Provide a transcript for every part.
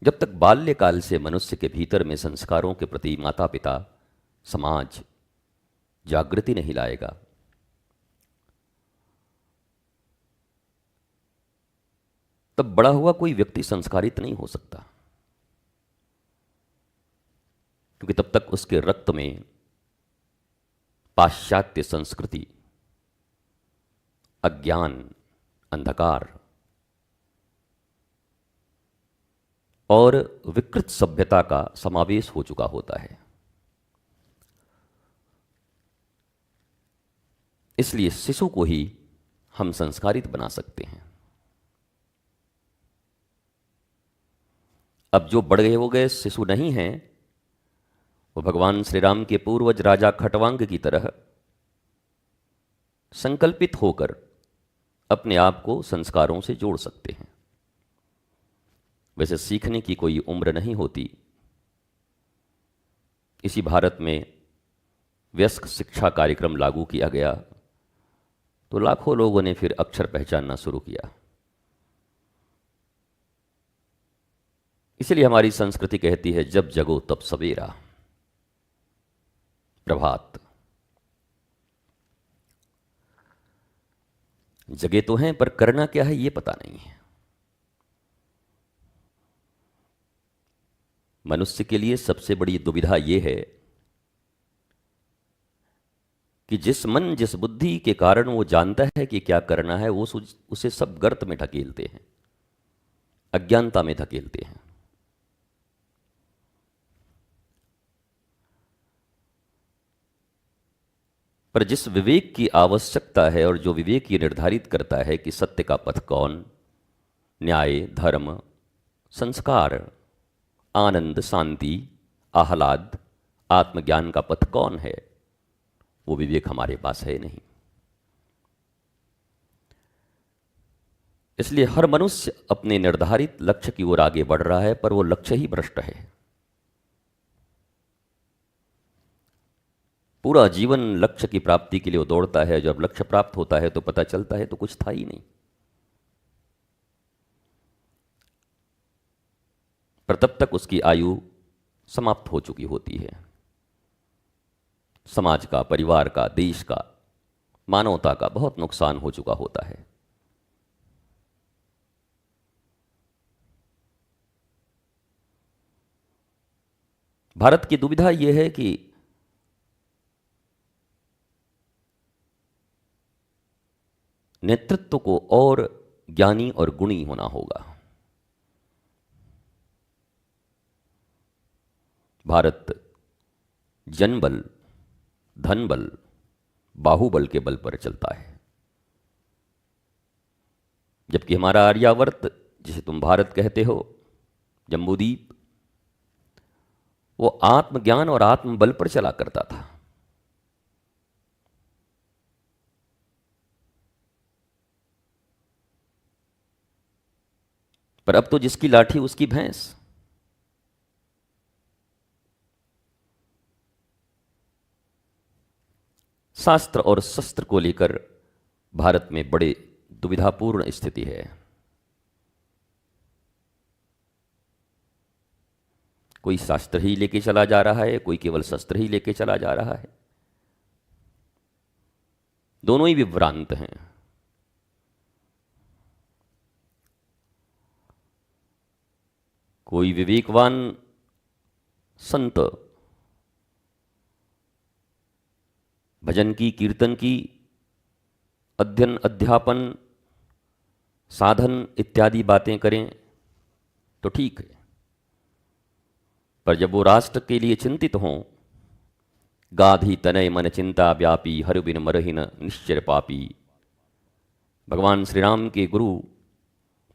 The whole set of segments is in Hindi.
जब तक बाल्यकाल से मनुष्य के भीतर में संस्कारों के प्रति माता पिता, समाज जागृति नहीं लाएगा, तब बड़ा हुआ कोई व्यक्ति संस्कारित नहीं हो सकता, क्योंकि तब तक उसके रक्त में पाश्चात्य संस्कृति, अज्ञान, अंधकार और विकृत सभ्यता का समावेश हो चुका होता है। इसलिए शिशु को ही हम संस्कारित बना सकते हैं। अब जो बढ़ गए हो गए शिशु नहीं हैं, वो भगवान श्री राम के पूर्वज राजा खटवांग की तरह संकल्पित होकर अपने आप को संस्कारों से जोड़ सकते हैं। वैसे सीखने की कोई उम्र नहीं होती। इसी भारत में वयस्क शिक्षा कार्यक्रम लागू किया गया तो लाखों लोगों ने फिर अक्षर पहचानना शुरू किया। इसलिए हमारी संस्कृति कहती है, जब जगो तब सवेरा, प्रभात। जगे तो हैं पर करना क्या है ये पता नहीं है। मनुष्य के लिए सबसे बड़ी दुविधा यह है कि जिस मन जिस बुद्धि के कारण वो जानता है कि क्या करना है, वो उसे सब गर्त में ढकेलते हैं, अज्ञानता में धकेलते हैं। पर जिस विवेक की आवश्यकता है और जो विवेक ये निर्धारित करता है कि सत्य का पथ कौन, न्याय, धर्म, संस्कार, आनंद, शांति, आह्लाद, आत्मज्ञान का पथ कौन है, वो विवेक हमारे पास है नहीं। इसलिए हर मनुष्य अपने निर्धारित लक्ष्य की ओर आगे बढ़ रहा है, पर वो लक्ष्य ही भ्रष्ट है। पूरा जीवन लक्ष्य की प्राप्ति के लिए वो दौड़ता है, जब लक्ष्य प्राप्त होता है तो पता चलता है तो कुछ था ही नहीं। पर तब तक उसकी आयु समाप्त हो चुकी होती है। समाज का, परिवार का, देश का, मानवता का बहुत नुकसान हो चुका होता है। भारत की दुविधा यह है कि नेतृत्व को और ज्ञानी और गुणी होना होगा। भारत जनबल, धनबल, बाहुबल के बल पर चलता है, जबकि हमारा आर्यावर्त, जिसे तुम भारत कहते हो, जम्बूद्वीप, वो आत्मज्ञान और आत्मबल पर चला करता था। पर अब तो जिसकी लाठी उसकी भैंस। शास्त्र और शस्त्र को लेकर भारत में बड़े दुविधापूर्ण स्थिति है। कोई शास्त्र ही लेके चला जा रहा है, कोई केवल शस्त्र ही लेके चला जा रहा है। दोनों ही विभ्रांत हैं। कोई विवेकवान संत भजन की, कीर्तन की, अध्ययन, अध्यापन, साधन इत्यादि बातें करें तो ठीक है, पर जब वो राष्ट्र के लिए चिंतित हों, गाधी तनय मन चिंता व्यापी, हर बिन मरहिन निश्चर पापी। भगवान श्री राम के गुरु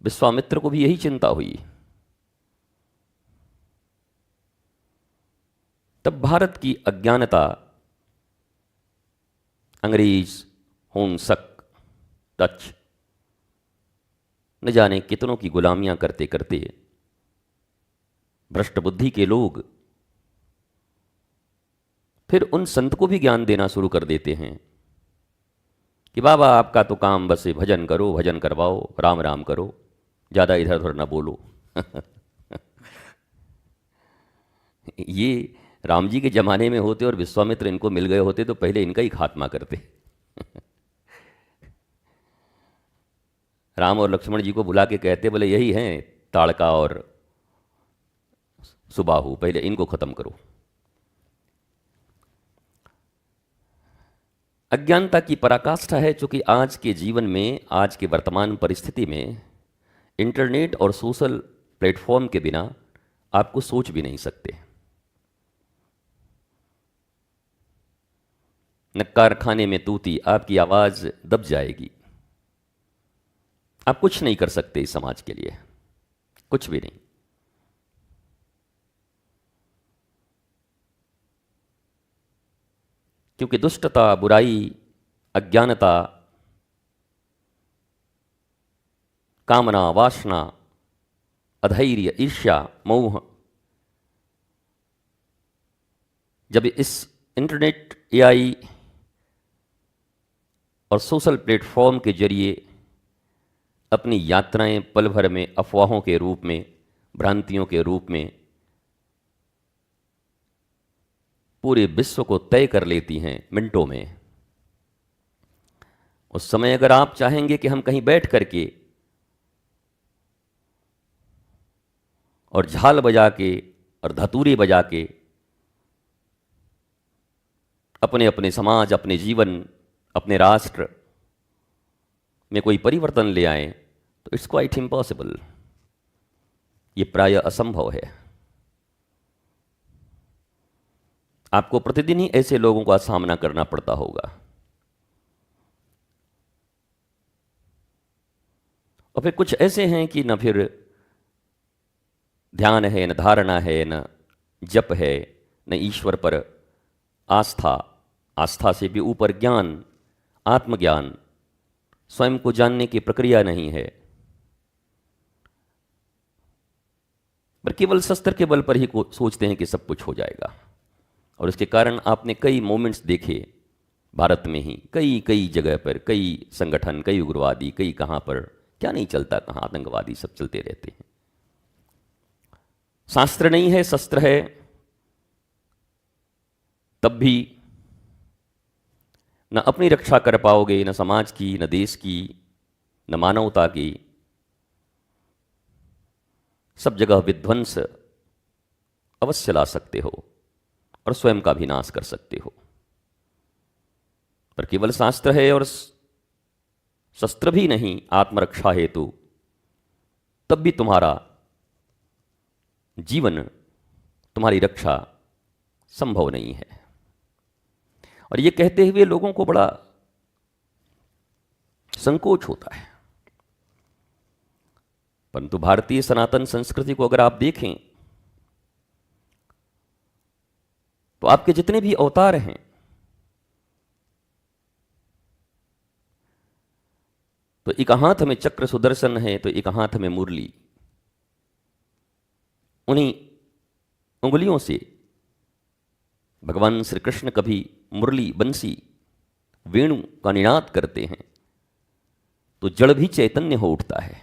विश्वामित्र को भी यही चिंता हुई। तब भारत की अज्ञानता, अंग्रेज, होमसक, डच, न जाने कितनों की गुलामियां करते करते भ्रष्ट बुद्धि के लोग फिर उन संत को भी ज्ञान देना शुरू कर देते हैं कि बाबा आपका तो काम बस भजन करो, भजन करवाओ, राम राम करो, ज़्यादा इधर उधर ना बोलो। ये राम जी के ज़माने में होते और विश्वामित्र इनको मिल गए होते तो पहले इनका ही खात्मा करते। राम और लक्ष्मण जी को बुला के कहते बोले यही हैं ताड़का और सुबाहु, पहले इनको खत्म करो। अज्ञानता की पराकाष्ठा है, चूंकि आज के जीवन में, आज के वर्तमान परिस्थिति में इंटरनेट और सोशल प्लेटफॉर्म के बिना आपको सोच भी नहीं सकते। न कारखाने में तूती, आपकी आवाज दब जाएगी। आप कुछ नहीं कर सकते इस समाज के लिए, कुछ भी नहीं। क्योंकि दुष्टता, बुराई, अज्ञानता, कामना, वासना, अधैर्य, ईर्ष्या, मोह, जब इस इंटरनेट, एआई और सोशल प्लेटफॉर्म के जरिए अपनी यात्राएं पल भर में अफवाहों के रूप में, भ्रांतियों के रूप में पूरे विश्व को तय कर लेती हैं मिनटों में, उस समय अगर आप चाहेंगे कि हम कहीं बैठ करके और झाल बजा के और धतूरे बजा के अपने अपने समाज, अपने जीवन, अपने राष्ट्र में कोई परिवर्तन ले आएं, तो इट्स क्वाइट इम्पॉसिबल। ये प्रायः असंभव है। आपको प्रतिदिन ही ऐसे लोगों का सामना करना पड़ता होगा। और फिर कुछ ऐसे हैं कि न फिर ध्यान है, न धारणा है, न जप है, न ईश्वर पर आस्था, आस्था से भी ऊपर ज्ञान, आत्मज्ञान, स्वयं को जानने की प्रक्रिया नहीं है, पर केवल शस्त्र के बल पर ही सोचते हैं कि सब कुछ हो जाएगा। और इसके कारण आपने कई मोमेंट्स देखे भारत में ही, कई कई जगह पर, कई संगठन, कई उग्रवादी, कई कहाँ पर क्या नहीं चलता, कहाँ आतंकवादी, सब चलते रहते हैं। शास्त्र नहीं है, शस्त्र है, तब भी न अपनी रक्षा कर पाओगे, न समाज की, न देश की, न मानवता की। सब जगह विध्वंस अवश्य ला सकते हो और स्वयं का भी नाश कर सकते हो। पर केवल शास्त्र है और शस्त्र भी नहीं आत्मरक्षा हेतु, तब भी तुम्हारा जीवन, तुम्हारी रक्षा संभव नहीं है। और ये कहते हुए लोगों को बड़ा संकोच होता है। परंतु भारतीय सनातन संस्कृति को अगर आप देखें तो आपके जितने भी अवतार हैं, तो एक हाथ में चक्र सुदर्शन है, तो एक हाथ में मुरली। उन्हीं उंगलियों से भगवान श्री कृष्ण कभी मुरली, बंसी, वेणु का निनाद करते हैं तो जड़ भी चैतन्य हो उठता है।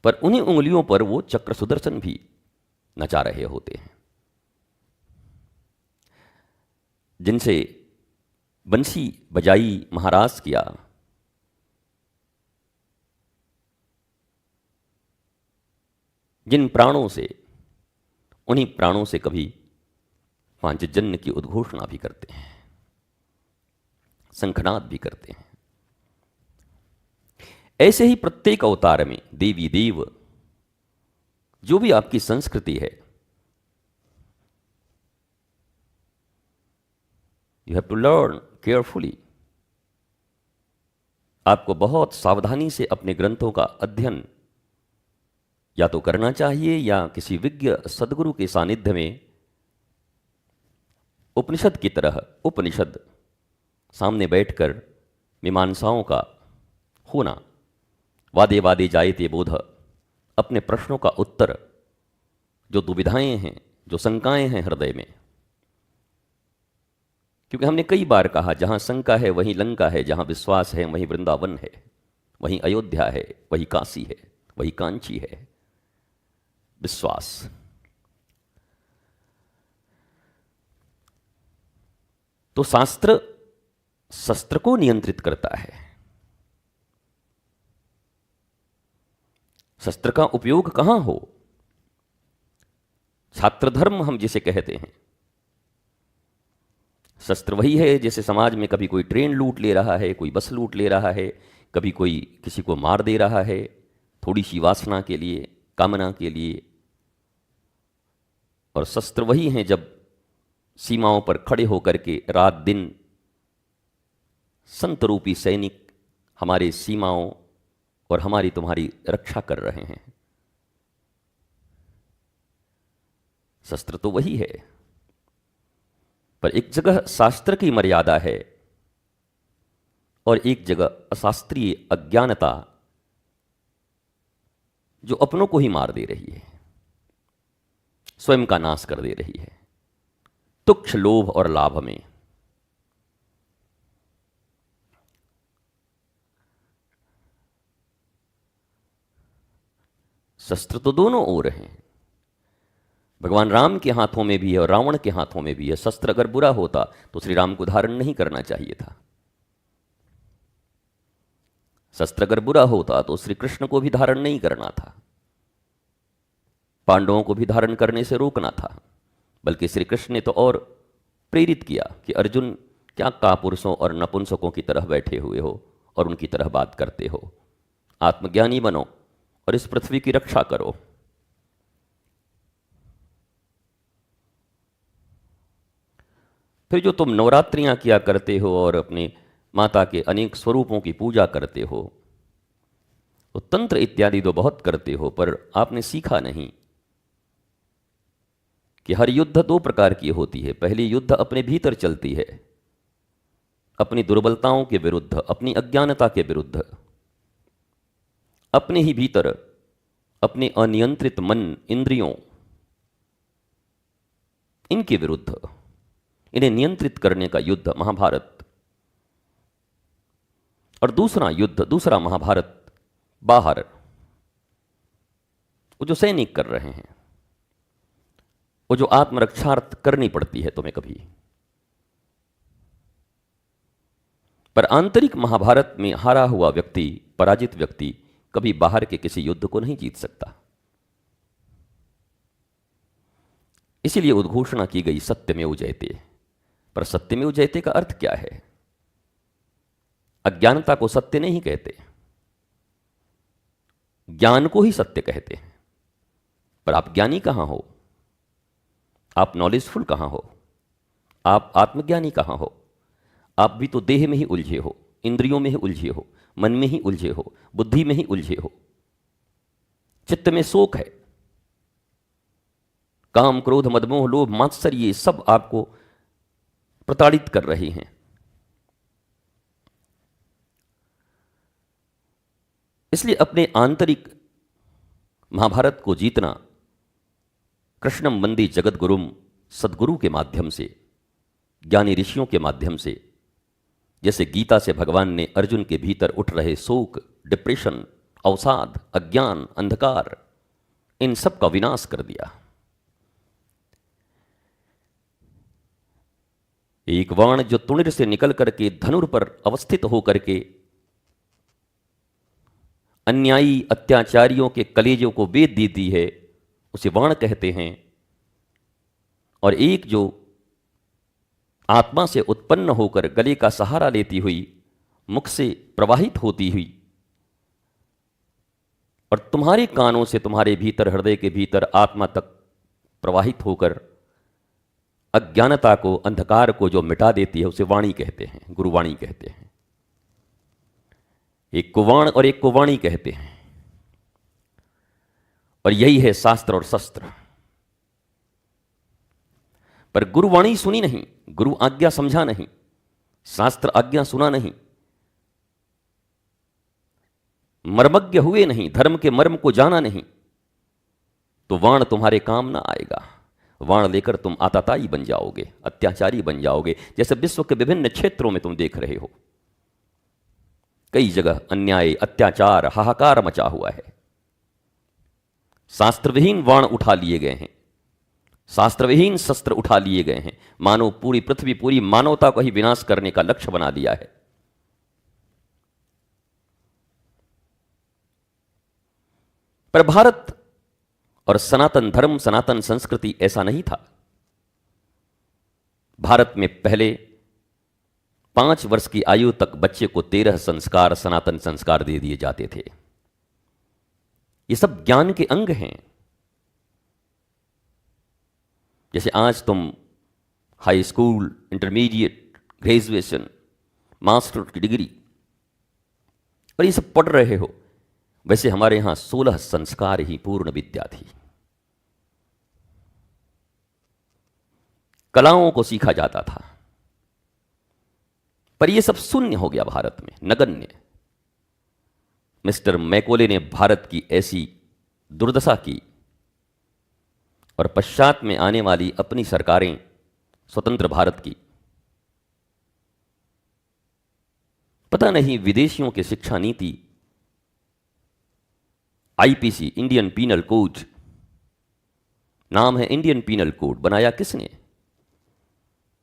पर उन्हीं उंगलियों पर वो चक्र सुदर्शन भी नचा रहे होते हैं, जिनसे बंसी बजाई महाराज किया, जिन प्राणों से, उन्हीं प्राणों से कभी पांचजन्य की उद्घोषणा भी करते हैं, शंखनाद भी करते हैं। ऐसे ही प्रत्येक अवतार में देवी देव, जो भी आपकी संस्कृति है, you have to learn carefully. आपको बहुत सावधानी से अपने ग्रंथों का अध्ययन या तो करना चाहिए या किसी विज्ञ सदगुरु के सानिध्य में उपनिषद की तरह, उपनिषद सामने बैठकर मीमांसाओं का होना, वादे वादे जायते बोध, अपने प्रश्नों का उत्तर, जो दुविधाएं हैं, जो शंकाएं हैं हृदय में। क्योंकि हमने कई बार कहा, जहां शंका है वहीं लंका है, जहां विश्वास है वहीं वृंदावन है, वहीं अयोध्या है, वहीं काशी है, वहीं कांची है। विश्वास। तो शास्त्र शस्त्र को नियंत्रित करता है। शस्त्र का उपयोग कहां हो? छात्र धर्म हम जिसे कहते हैं, शस्त्र वही है जैसे समाज में कभी कोई ट्रेन लूट ले रहा है, कोई बस लूट ले रहा है, कभी कोई किसी को मार दे रहा है थोड़ी सी वासना के लिए, कामना के लिए। और शस्त्र वही हैं जब सीमाओं पर खड़े होकर के रात दिन संत रूपी सैनिक हमारे सीमाओं और हमारी तुम्हारी रक्षा कर रहे हैं। शस्त्र तो वही है, पर एक जगह शास्त्र की मर्यादा है और एक जगह अशास्त्रीय अज्ञानता जो अपनों को ही मार दे रही है, स्वयं का नाश कर दे रही है, तुच्छ लोभ और लाभ में। शस्त्र तो दोनों ओर हैं, भगवान राम के हाथों में भी है और रावण के हाथों में भी है। शस्त्र अगर बुरा होता तो श्री राम को धारण नहीं करना चाहिए था। शस्त्र अगर बुरा होता तो श्री कृष्ण को भी धारण नहीं करना था, पांडवों को भी धारण करने से रोकना था। बल्कि श्री कृष्ण ने तो और प्रेरित किया कि अर्जुन क्या कापुरुषों और नपुंसकों की तरह बैठे हुए हो और उनकी तरह बात करते हो, आत्मज्ञानी बनो और इस पृथ्वी की रक्षा करो। फिर जो तुम नवरात्रियां किया करते हो और अपने माता के अनेक स्वरूपों की पूजा करते हो, तो तंत्र इत्यादि तो बहुत करते हो, पर आपने सीखा नहीं कि हर युद्ध दो प्रकार की होती है। पहली युद्ध अपने भीतर चलती है, अपनी दुर्बलताओं के विरुद्ध, अपनी अज्ञानता के विरुद्ध, अपने ही भीतर अपने अनियंत्रित मन, इंद्रियों, इनके विरुद्ध, इन्हें नियंत्रित करने का युद्ध महाभारत। और दूसरा युद्ध, दूसरा महाभारत बाहर, वो जो सैनिक कर रहे हैं, वो जो आत्मरक्षार्थ करनी पड़ती है तुम्हें कभी। पर आंतरिक महाभारत में हारा हुआ व्यक्ति, पराजित व्यक्ति कभी बाहर के किसी युद्ध को नहीं जीत सकता। इसीलिए उद्घोषणा की गई सत्यमेव जयते। पर सत्यमेव जयते का अर्थ क्या है? अज्ञानता को सत्य नहीं कहते, ज्ञान को ही सत्य कहते हैं। पर आप ज्ञानी कहां हो? आप नॉलेजफुल कहां हो? आप आत्मज्ञानी कहां हो? आप भी तो देह में ही उलझे हो, इंद्रियों में ही उलझे हो, मन में ही उलझे हो, बुद्धि में ही उलझे हो। चित्त में शोक है, काम, क्रोध, मदमोह, लोभ, मात्सर्य, ये सब आपको प्रताड़ित कर रहे हैं। इसलिए अपने आंतरिक महाभारत को जीतना कृष्णम वंदे जगद्गुरुम, सद्गुरु के माध्यम से, ज्ञानी ऋषियों के माध्यम से, जैसे गीता से भगवान ने अर्जुन के भीतर उठ रहे शोक, डिप्रेशन, अवसाद, अज्ञान, अंधकार, इन सब का विनाश कर दिया। एक वाण जो तुणिर से निकल करके धनुर पर अवस्थित होकर के अन्यायी अत्याचारियों के कलेजों को वेद देती है, उसे वाण कहते हैं। और एक जो आत्मा से उत्पन्न होकर गले का सहारा लेती हुई, मुख से प्रवाहित होती हुई और तुम्हारे कानों से तुम्हारे भीतर, हृदय के भीतर आत्मा तक प्रवाहित होकर अज्ञानता को, अंधकार को जो मिटा देती है, उसे वाणी कहते हैं, गुरुवाणी कहते हैं। एक को वाण और एक को वाणी कहते हैं। और यही है शास्त्र और शस्त्र। पर गुरुवाणी सुनी नहीं, गुरु आज्ञा समझा नहीं, शास्त्र आज्ञा सुना नहीं, मर्मज्ञ हुए नहीं, धर्म के मर्म को जाना नहीं, तो वाण तुम्हारे काम ना आएगा। वाण लेकर तुम आताताई बन जाओगे, अत्याचारी बन जाओगे। जैसे विश्व के विभिन्न क्षेत्रों में तुम देख रहे हो, कई जगह अन्याय, अत्याचार, हाहाकार मचा हुआ है। शास्त्रविहीन वाण उठा लिए गए हैं, शास्त्रविहीन शस्त्र उठा लिए गए हैं। मानो पूरी पृथ्वी, पूरी मानवता को ही विनाश करने का लक्ष्य बना लिया है। पर भारत और सनातन धर्म, सनातन संस्कृति ऐसा नहीं था। भारत में पहले 5 वर्ष की आयु तक बच्चे को 13 संस्कार, सनातन संस्कार दे दिए जाते थे। ये सब ज्ञान के अंग हैं। जैसे आज तुम high school, intermediate, graduation, master की डिग्री और ये सब पढ़ रहे हो, वैसे हमारे यहां 16 संस्कार ही पूर्ण विद्या थी। कलाओं को सीखा जाता था, पर यह सब शून्य हो गया भारत में, नगण्य। मिस्टर मैकोले ने भारत की ऐसी दुर्दशा की और पश्चात में आने वाली अपनी सरकारें, स्वतंत्र भारत की, पता नहीं विदेशियों की शिक्षा नीति, आईपीसी, इंडियन पीनल कोड, नाम है इंडियन पीनल कोड, बनाया किसने?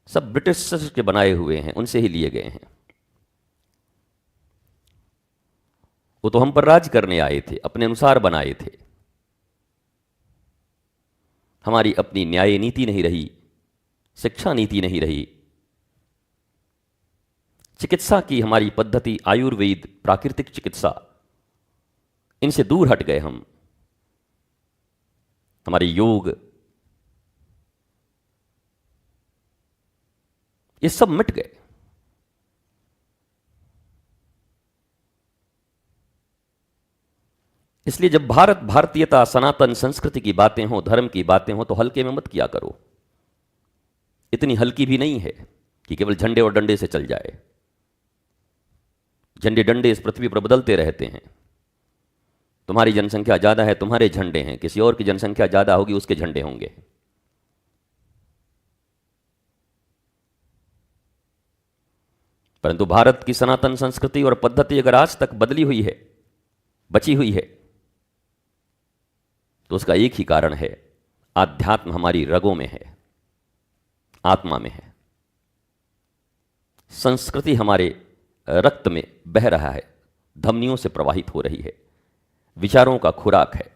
सब ब्रिटिश के बनाए हुए हैं, उनसे ही लिए गए हैं। वो तो हम पर राज करने आए थे, अपने अनुसार बनाए थे। हमारी अपनी न्याय नीति नहीं रही, शिक्षा नीति नहीं रही, चिकित्सा की हमारी पद्धति, आयुर्वेद, प्राकृतिक चिकित्सा, इनसे दूर हट गए हम। हमारे योग, ये सब मिट गए। इसलिए जब भारत, भारतीयता, सनातन संस्कृति की बातें हो, धर्म की बातें हो, तो हल्के में मत किया करो। इतनी हल्की भी नहीं है कि केवल झंडे और डंडे से चल जाए। झंडे डंडे इस पृथ्वी पर बदलते रहते हैं। तुम्हारी जनसंख्या ज्यादा है, तुम्हारे झंडे हैं, किसी और की जनसंख्या ज्यादा होगी, उसके झंडे होंगे। परंतु भारत की सनातन संस्कृति और पद्धति अगर आज तक बदली हुई है, बची हुई है, तो उसका एक ही कारण है, आध्यात्म हमारी रगों में है, आत्मा में है। संस्कृति हमारे रक्त में बह रहा है, धमनियों से प्रवाहित हो रही है, विचारों का खुराक है।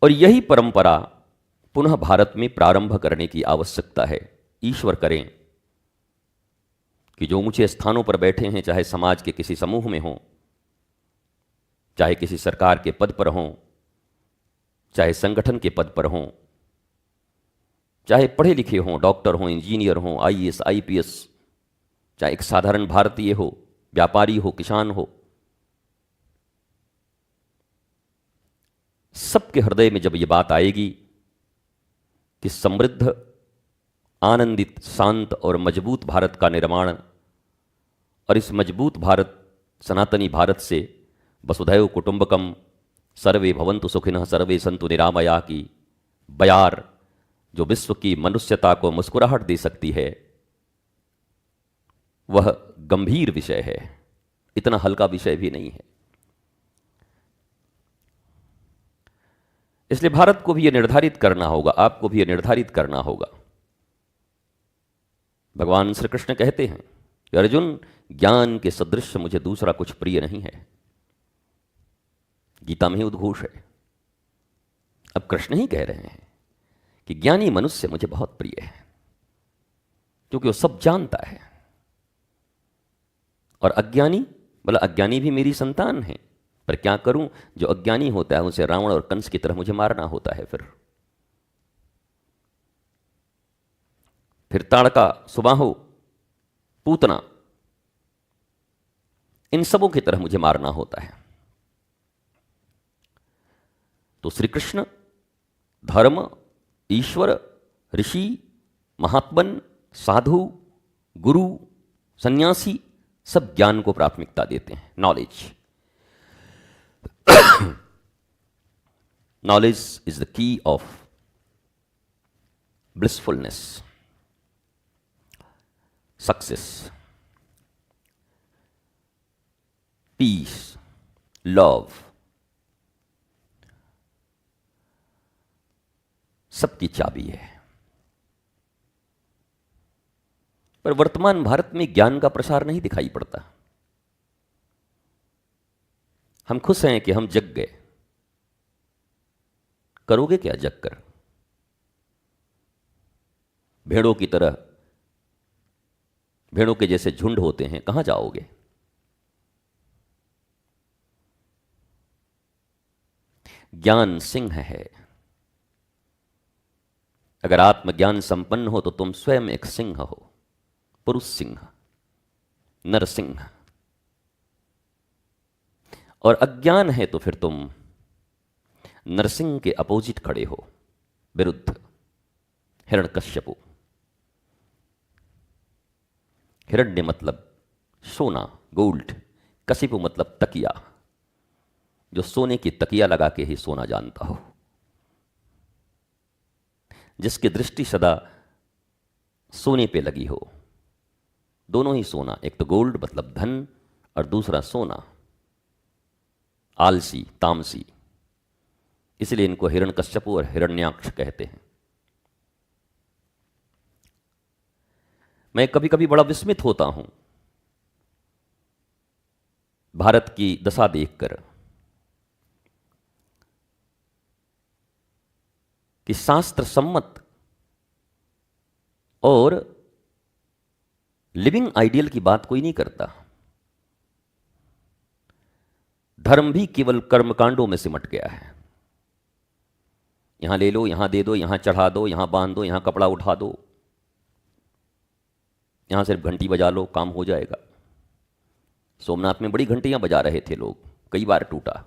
और यही परंपरा पुनः भारत में प्रारंभ करने की आवश्यकता है। ईश्वर करें कि जो ऊंचे स्थानों पर बैठे हैं, चाहे समाज के किसी समूह में हों, चाहे किसी सरकार के पद पर हों, चाहे संगठन के पद पर हों, चाहे पढ़े लिखे हों, डॉक्टर हों, इंजीनियर हों, आईएएस, आईपीएस, चाहे एक साधारण भारतीय हो, व्यापारी हो, किसान हो, सबके हृदय में जब ये बात आएगी कि समृद्ध, आनंदित, शांत और मजबूत भारत का निर्माण, और इस मजबूत भारत, सनातनी भारत से वसुधैव कुटुंबकम, सर्वे भवन्तु सुखिनः, सर्वे सन्तु निरामया की बयार, जो विश्व की मनुष्यता को मुस्कुराहट दे सकती है, वह गंभीर विषय है, इतना हल्का विषय भी नहीं है। इसलिए भारत को भी यह निर्धारित करना होगा, आपको भी यह निर्धारित करना होगा। भगवान श्री कृष्ण कहते हैं कि अर्जुन, ज्ञान के सदृश मुझे दूसरा कुछ प्रिय नहीं है। गीता में ही उद्घोष है। अब कृष्ण ही कह रहे हैं कि ज्ञानी मनुष्य मुझे बहुत प्रिय है, क्योंकि वो सब जानता है। और अज्ञानी, बोला अज्ञानी भी मेरी संतान है, पर क्या करूं, जो अज्ञानी होता है उसे रावण और कंस की तरह मुझे मारना होता है। फिर ताड़का, सुबाहु, पूतना, इन सबों की तरह मुझे मारना होता है। तो श्री कृष्ण धर्म, ईश्वर, ऋषि, महात्मन, साधु, गुरु, सन्यासी, सब ज्ञान को प्राथमिकता देते हैं। Knowledge, knowledge is the key of blissfulness, success. Peace, love, सबकी चाबी है। पर वर्तमान भारत में ज्ञान का प्रसार नहीं दिखाई पड़ता। हम खुश हैं कि हम जग गए। करोगे क्या जग कर? भेड़ों की तरह, भेड़ों के जैसे झुंड होते हैं, कहां जाओगे? ज्ञान सिंह है। अगर आत्मज्ञान संपन्न हो तो तुम स्वयं एक सिंह हो, पुरुष सिंह, नरसिंह। और अज्ञान है तो फिर तुम नरसिंह के अपोजिट खड़े हो, विरुद्ध। हिरण्यकश्यपु। हिरण्य मतलब सोना, गोल्ड। कशिपु मतलब तकिया, जो सोने की तकिया लगा के ही सोना जानता हो, जिसकी दृष्टि सदा सोने पे लगी हो। दोनों ही सोना, एक तो गोल्ड मतलब धन और दूसरा सोना, आलसी, तामसी। इसलिए इनको हिरण्यकश्यपु और हिरण्याक्ष कहते हैं। मैं कभी कभी बड़ा विस्मित होता हूं भारत की दशा देखकर कि शास्त्र सम्मत और लिविंग आइडियल की बात कोई नहीं करता। धर्म भी केवल कर्मकांडों में सिमट गया है। यहां ले लो, यहां दे दो, यहां चढ़ा दो, यहां बांध दो, यहां कपड़ा उठा दो, यहां सिर्फ घंटी बजा लो, काम हो जाएगा। सोमनाथ में बड़ी घंटियां बजा रहे थे लोग, कई बार टूटा,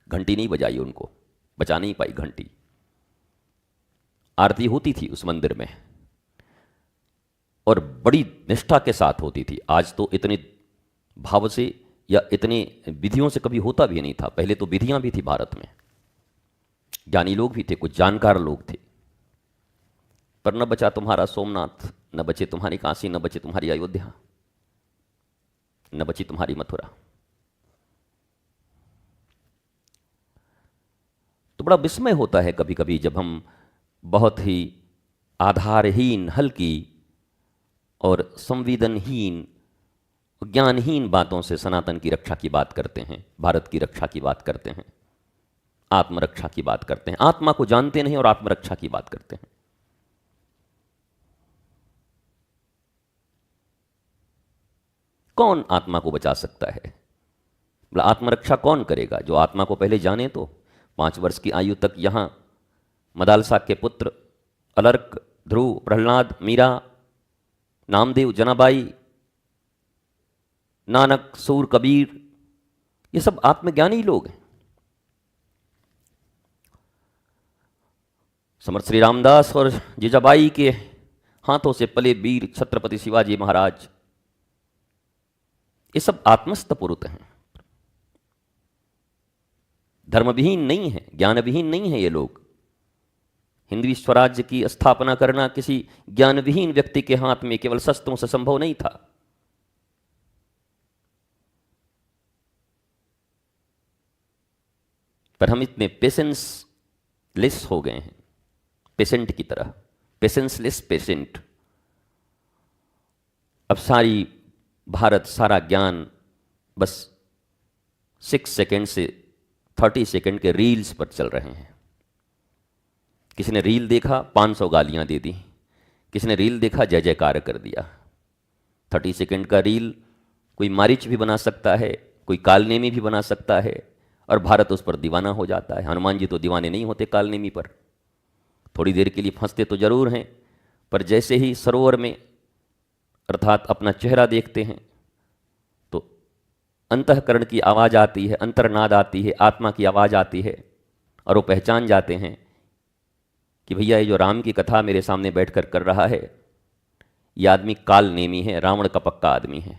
घंटी नहीं बजाई, उनको बचा नहीं पाई घंटी। आरती होती थी उस मंदिर में और बड़ी निष्ठा के साथ होती थी। आज तो इतने भाव से या इतने विधियों से कभी होता भी नहीं था। पहले तो विधियां भी थी भारत में, ज्ञानी लोग भी थे, कुछ जानकार लोग थे। पर न बचा तुम्हारा सोमनाथ, न बचे तुम्हारी काशी, न बचे तुम्हारी अयोध्या, न बची तुम्हारी मथुरा। तो बड़ा विस्मय होता है कभी कभी जब हम बहुत ही आधारहीन, हल्की और संवेदनहीन, ज्ञानहीन बातों से सनातन की रक्षा की बात करते हैं, भारत की रक्षा की बात करते हैं, आत्मरक्षा की बात करते हैं। आत्मा को जानते नहीं और आत्मरक्षा की बात करते हैं। कौन आत्मा को बचा सकता है? बोला आत्मरक्षा कौन करेगा? जो आत्मा को पहले जाने। तो 5 वर्ष की आयु तक यहां मदालसा के पुत्र अलर्क, ध्रुव, प्रहलाद, मीरा, नामदेव, जनाबाई, नानक, सूर, कबीर, ये सब आत्मज्ञानी लोग हैं। समर्थ श्री रामदास और जीजाबाई के हाथों से पले वीर छत्रपति शिवाजी महाराज, ये सब आत्मस्थ पुरुष हैं। धर्मविहीन नहीं है, ज्ञानविहीन नहीं है ये लोग। हिंदवी स्वराज्य की स्थापना करना किसी ज्ञानविहीन व्यक्ति के हाथ में केवल शस्त्रों से संभव नहीं था। पर हम इतने पेशेंसलेस हो गए हैं, पेशेंट की तरह, पेशेंसलेस पेशेंट। अब सारी भारत, सारा ज्ञान बस 6 सेकेंड से 30 सेकेंड के रील्स पर चल रहे हैं। किसी ने रील देखा, 500 गालियां दे दी। किसी ने रील देखा, जय जयकार कर दिया। 30 सेकेंड का रील कोई मारिच भी बना सकता है, कोई कालनेमी भी बना सकता है, और भारत उस पर दीवाना हो जाता है। हनुमान जी तो दीवाने नहीं होते कालनेमी पर, थोड़ी देर के लिए फंसते तो जरूर हैं, पर जैसे ही सरोवर में अर्थात अपना चेहरा देखते हैं तो अंतःकरण की आवाज़ आती है, अंतर्नाद आती है, आत्मा की आवाज़ आती है, और वो पहचान जाते हैं कि भैया ये जो राम की कथा मेरे सामने बैठकर कर रहा है, ये आदमी काल नेमी है, रावण का पक्का आदमी है।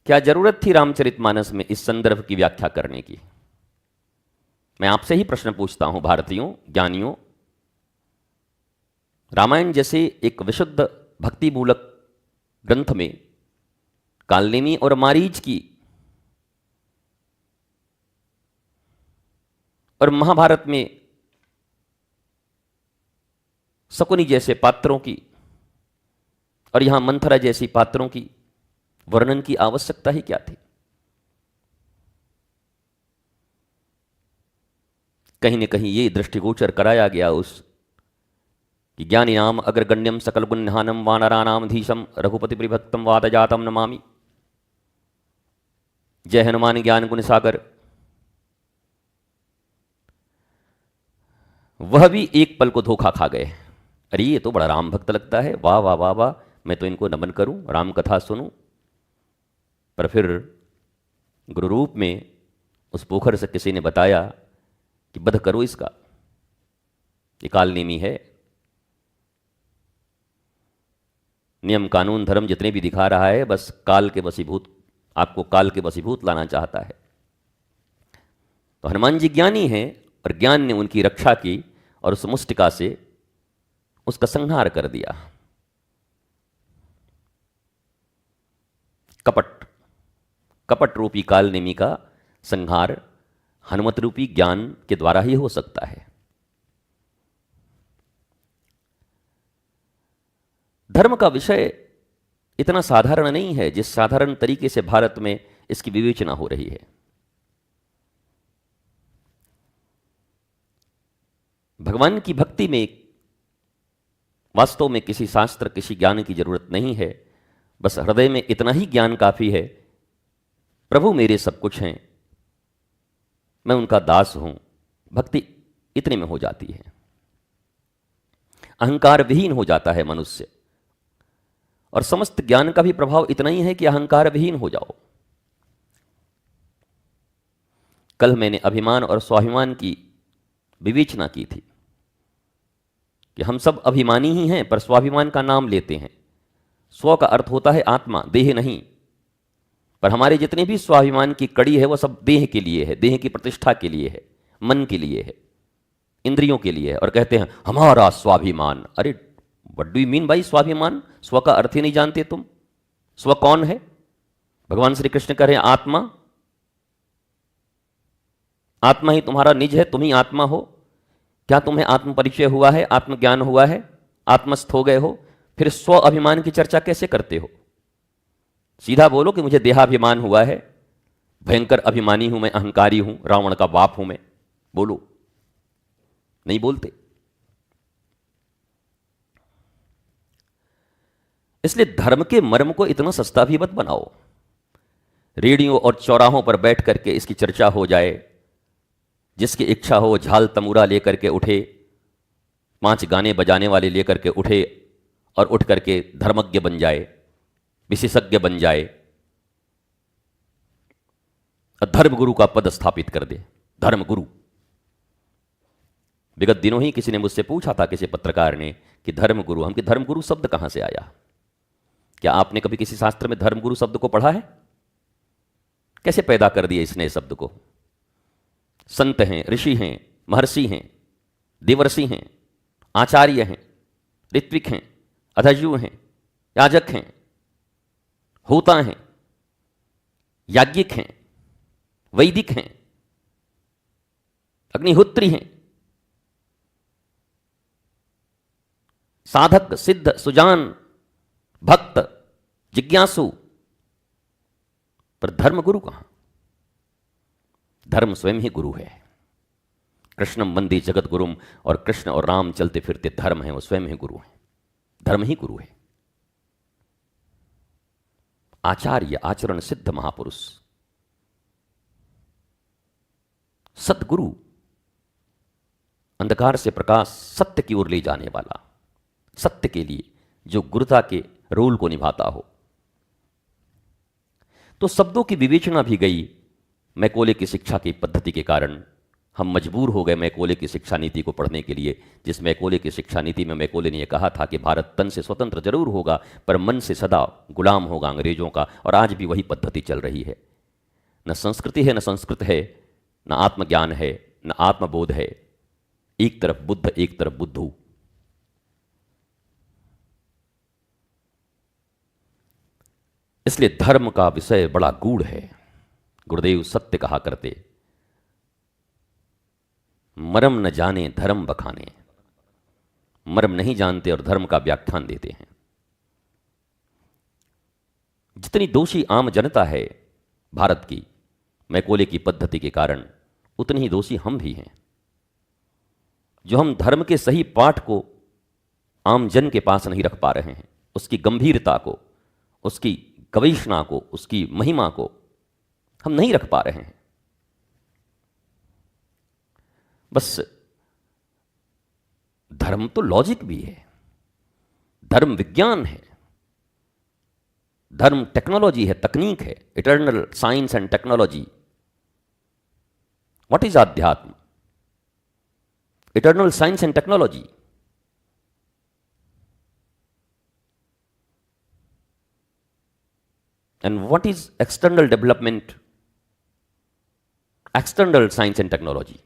क्या जरूरत थी रामचरितमानस में इस संदर्भ की व्याख्या करने की? मैं आपसे ही प्रश्न पूछता हूं, भारतीयों, ज्ञानियों। रामायण जैसे एक विशुद्ध भक्ति मूलक ग्रंथ में कालनेमी और मारीच की और महाभारत में शकुनी जैसे पात्रों की और यहां मंथरा जैसी पात्रों की वर्णन की आवश्यकता ही क्या थी? कहीं न कहीं ये दृष्टिगोचर कराया गया उस कि ज्ञानी नाम अग्रगण्यम सकल गुण्हानम वानरानाम धीशम रघुपति परिभक्तम वादजातम नमामि। जय हनुमान ज्ञान गुण सागर। वह भी एक पल को धोखा खा गए। अरे ये तो बड़ा राम भक्त लगता है, वाह वाह वाह वाह, मैं तो इनको नमन करूं, राम कथा सुनूं। पर फिर गुरु रूप में उस पोखर से किसी ने बताया कि बध करो इसका, ये कालनेमी है। नियम कानून धर्म जितने भी दिखा रहा है बस काल के वशीभूत, आपको काल के वशीभूत लाना चाहता है। तो हनुमान जी ज्ञानी हैं और ज्ञान ने उनकी रक्षा की और उस मुष्टिका से उसका संहार कर दिया। कपट रूपी कालनेमी का संहार हनुमत रूपी ज्ञान के द्वारा ही हो सकता है। धर्म का विषय इतना साधारण नहीं है जिस साधारण तरीके से भारत में इसकी विवेचना हो रही है। भगवान की भक्ति में वास्तव में किसी शास्त्र, किसी ज्ञान की जरूरत नहीं है। बस हृदय में इतना ही ज्ञान काफी है, प्रभु मेरे सब कुछ हैं, मैं उनका दास हूं। भक्ति इतने में हो जाती है। अहंकार विहीन हो जाता है मनुष्य, और समस्त ज्ञान का भी प्रभाव इतना ही है कि अहंकार विहीन हो जाओ। कल मैंने अभिमान और स्वाभिमान की विवेचना की थी कि हम सब अभिमानी ही हैं पर स्वाभिमान का नाम लेते हैं। स्व का अर्थ होता है आत्मा, देह नहीं। पर हमारे जितने भी स्वाभिमान की कड़ी है वह सब देह के लिए है, देह की प्रतिष्ठा के लिए है, मन के लिए है, इंद्रियों के लिए है। और कहते हैं हमारा स्वाभिमान। अरे what do you mean by स्वाभिमान? स्व का अर्थ ही नहीं जानते तुम। स्व कौन है? भगवान श्री कृष्ण कह रहे हैं आत्मा। आत्मा ही तुम्हारा निज है, तुम ही आत्मा हो। क्या तुम्हें आत्म परिचय हुआ है, आत्मज्ञान हुआ है, आत्मस्थ हो गए हो? फिर स्व अभिमान की चर्चा कैसे करते हो? सीधा बोलो कि मुझे देहाभिमान हुआ है, भयंकर अभिमानी हूं मैं, अहंकारी हूं, रावण का बाप हूं मैं। बोलो, नहीं बोलते। इसलिए धर्म के मर्म को इतना सस्ता भी मत बनाओ। रेडियो और चौराहों पर बैठ करके इसकी चर्चा हो जाए, जिसकी इच्छा हो झाल तमूरा लेकर के उठे, 5 गाने बजाने वाले लेकर के उठे और उठ करके धर्मज्ञ बन जाए, विशेषज्ञ बन जाए, धर्मगुरु का पद स्थापित कर दे। धर्मगुरु। विगत दिनों ही किसी ने मुझसे पूछा था, किसी पत्रकार ने, कि धर्मगुरु, हम कि धर्मगुरु शब्द कहां से आया? क्या आपने कभी किसी शास्त्र में धर्मगुरु शब्द को पढ़ा है? कैसे पैदा कर दिया इसने शब्द को? संत हैं, ऋषि हैं, महर्षि हैं, देवर्षि हैं, आचार्य हैं, ऋत्विक हैं, अधजु हैं, याजक हैं, होता हैं, याज्ञिक हैं, वैदिक हैं, अग्निहोत्री हैं, साधक, सिद्ध, सुजान, भक्त, जिज्ञासु। पर धर्मगुरु कहां? धर्म स्वयं ही गुरु है। कृष्णम वंदे जगत गुरुम, और कृष्ण और राम चलते फिरते धर्म है, वो स्वयं ही गुरु है। धर्म ही गुरु है। आचार्य, आचरण सिद्ध महापुरुष, सतगुरु, अंधकार से प्रकाश, सत्य की ओर ले जाने वाला, सत्य के लिए जो गुरुता के रोल को निभाता हो। तो शब्दों की विवेचना भी गई। मैकोले की शिक्षा की पद्धति के कारण हम मजबूर हो गए मैकोले की शिक्षा नीति को पढ़ने के लिए, जिस मैकोले की शिक्षा नीति में मैकोले ने यह कहा था कि भारत तन से स्वतंत्र जरूर होगा पर मन से सदा गुलाम होगा अंग्रेजों का। और आज भी वही पद्धति चल रही है। न संस्कृति है, न संस्कृत है, न आत्मज्ञान है, न आत्मबोध है। एक तरफ बुद्ध, एक तरफ बुद्धू। इसलिए धर्म का विषय बड़ा गूढ़ है। गुरुदेव सत्य कहा करते, मरम न जाने धर्म बखाने। मरम नहीं जानते और धर्म का व्याख्यान देते हैं। जितनी दोषी आम जनता है भारत की मैकोले की पद्धति के कारण, उतनी ही दोषी हम भी हैं, जो हम धर्म के सही पाठ को आम जन के पास नहीं रख पा रहे हैं, उसकी गंभीरता को, उसकी गवेषणा को, उसकी महिमा को हम नहीं रख पा रहे हैं। बस धर्म तो लॉजिक भी है, धर्म विज्ञान है, धर्म टेक्नोलॉजी है, तकनीक है, eternal science and technology. What is आध्यात्म? Eternal science and technology. And what is external development? External science and technology,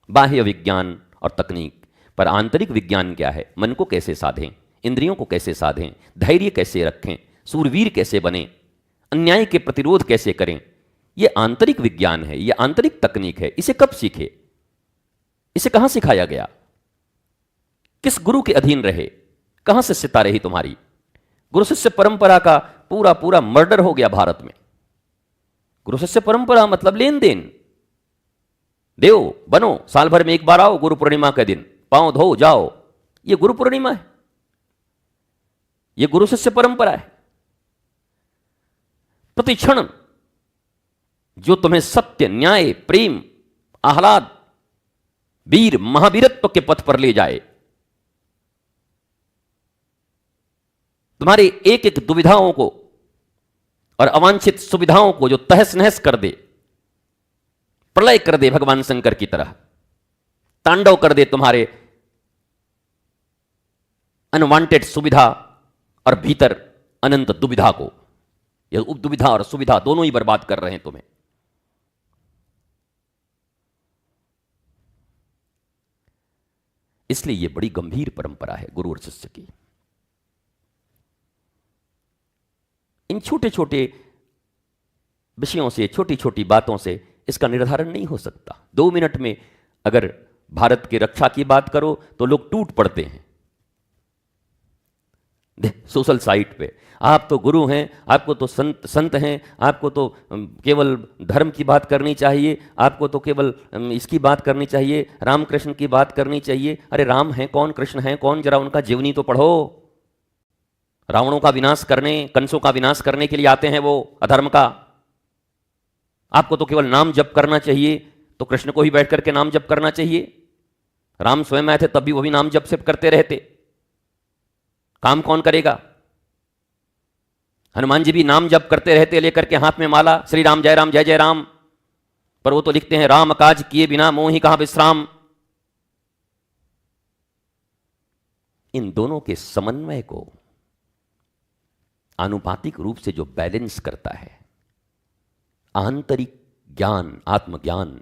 बाह्य विज्ञान और तकनीक। पर आंतरिक विज्ञान क्या है? मन को कैसे साधें, इंद्रियों को कैसे साधें, धैर्य कैसे रखें, सूरवीर कैसे बने, अन्याय के प्रतिरोध कैसे करें, यह आंतरिक विज्ञान है, यह आंतरिक तकनीक है। इसे कब सीखे? इसे कहां सिखाया गया? किस गुरु के अधीन रहे? कहां से शिष्यता रही तुम्हारी? गुरु शिष्य परंपरा का पूरा पूरा मर्डर हो गया भारत में। गुरु शिष्य परंपरा मतलब लेन देन। देव बनो, साल भर में एक बार आओ, गुरु पूर्णिमा के दिन पांव धो जाओ। यह गुरु पूर्णिमा है, यह गुरु शिष्य परंपरा है। प्रति क्षण जो तुम्हें सत्य, न्याय, प्रेम, आह्लाद, वीर, महावीरत्व के पथ पर ले जाए, तुम्हारी एक एक दुविधाओं को और अवांछित सुविधाओं को जो तहस नहस कर दे, प्रलय कर दे भगवान शंकर की तरह, तांडव कर दे तुम्हारे अनवांटेड सुविधा और भीतर अनंत दुविधा को। यह दुविधा और सुविधा दोनों ही बर्बाद कर रहे हैं तुम्हें। इसलिए यह बड़ी गंभीर परंपरा है गुरु और शिष्य की। इन छोटे छोटे विषयों से, छोटी छोटी बातों से इसका निर्धारण नहीं हो सकता। 2 मिनट में अगर भारत की रक्षा की बात करो तो लोग टूट पड़ते हैं सोशल साइट पे। आप तो गुरु हैं, आपको तो संत हैं, आपको तो केवल धर्म की बात करनी चाहिए, आपको तो केवल इसकी बात करनी चाहिए, राम कृष्ण की बात करनी चाहिए। अरे राम हैं कौन, कृष्ण हैं कौन? जरा उनका जीवनी तो पढ़ो। रावणों का विनाश करने, कंसों का विनाश करने के लिए आते हैं वो, अधर्म का। आपको तो केवल नाम जप करना चाहिए, तो कृष्ण को ही बैठ करके नाम जप करना चाहिए। राम स्वयं आए थे तब भी वो भी नाम जप सिर्फ करते रहते। काम कौन करेगा? हनुमान जी भी नाम जप करते रहते, लेकर के हाथ में माला, श्री राम जय राम जय जय राम। पर वो तो लिखते हैं राम काज किए बिना मोहि कहां विश्राम। इन दोनों के समन्वय को आनुपातिक रूप से जो बैलेंस करता है, आंतरिक ज्ञान, आत्मज्ञान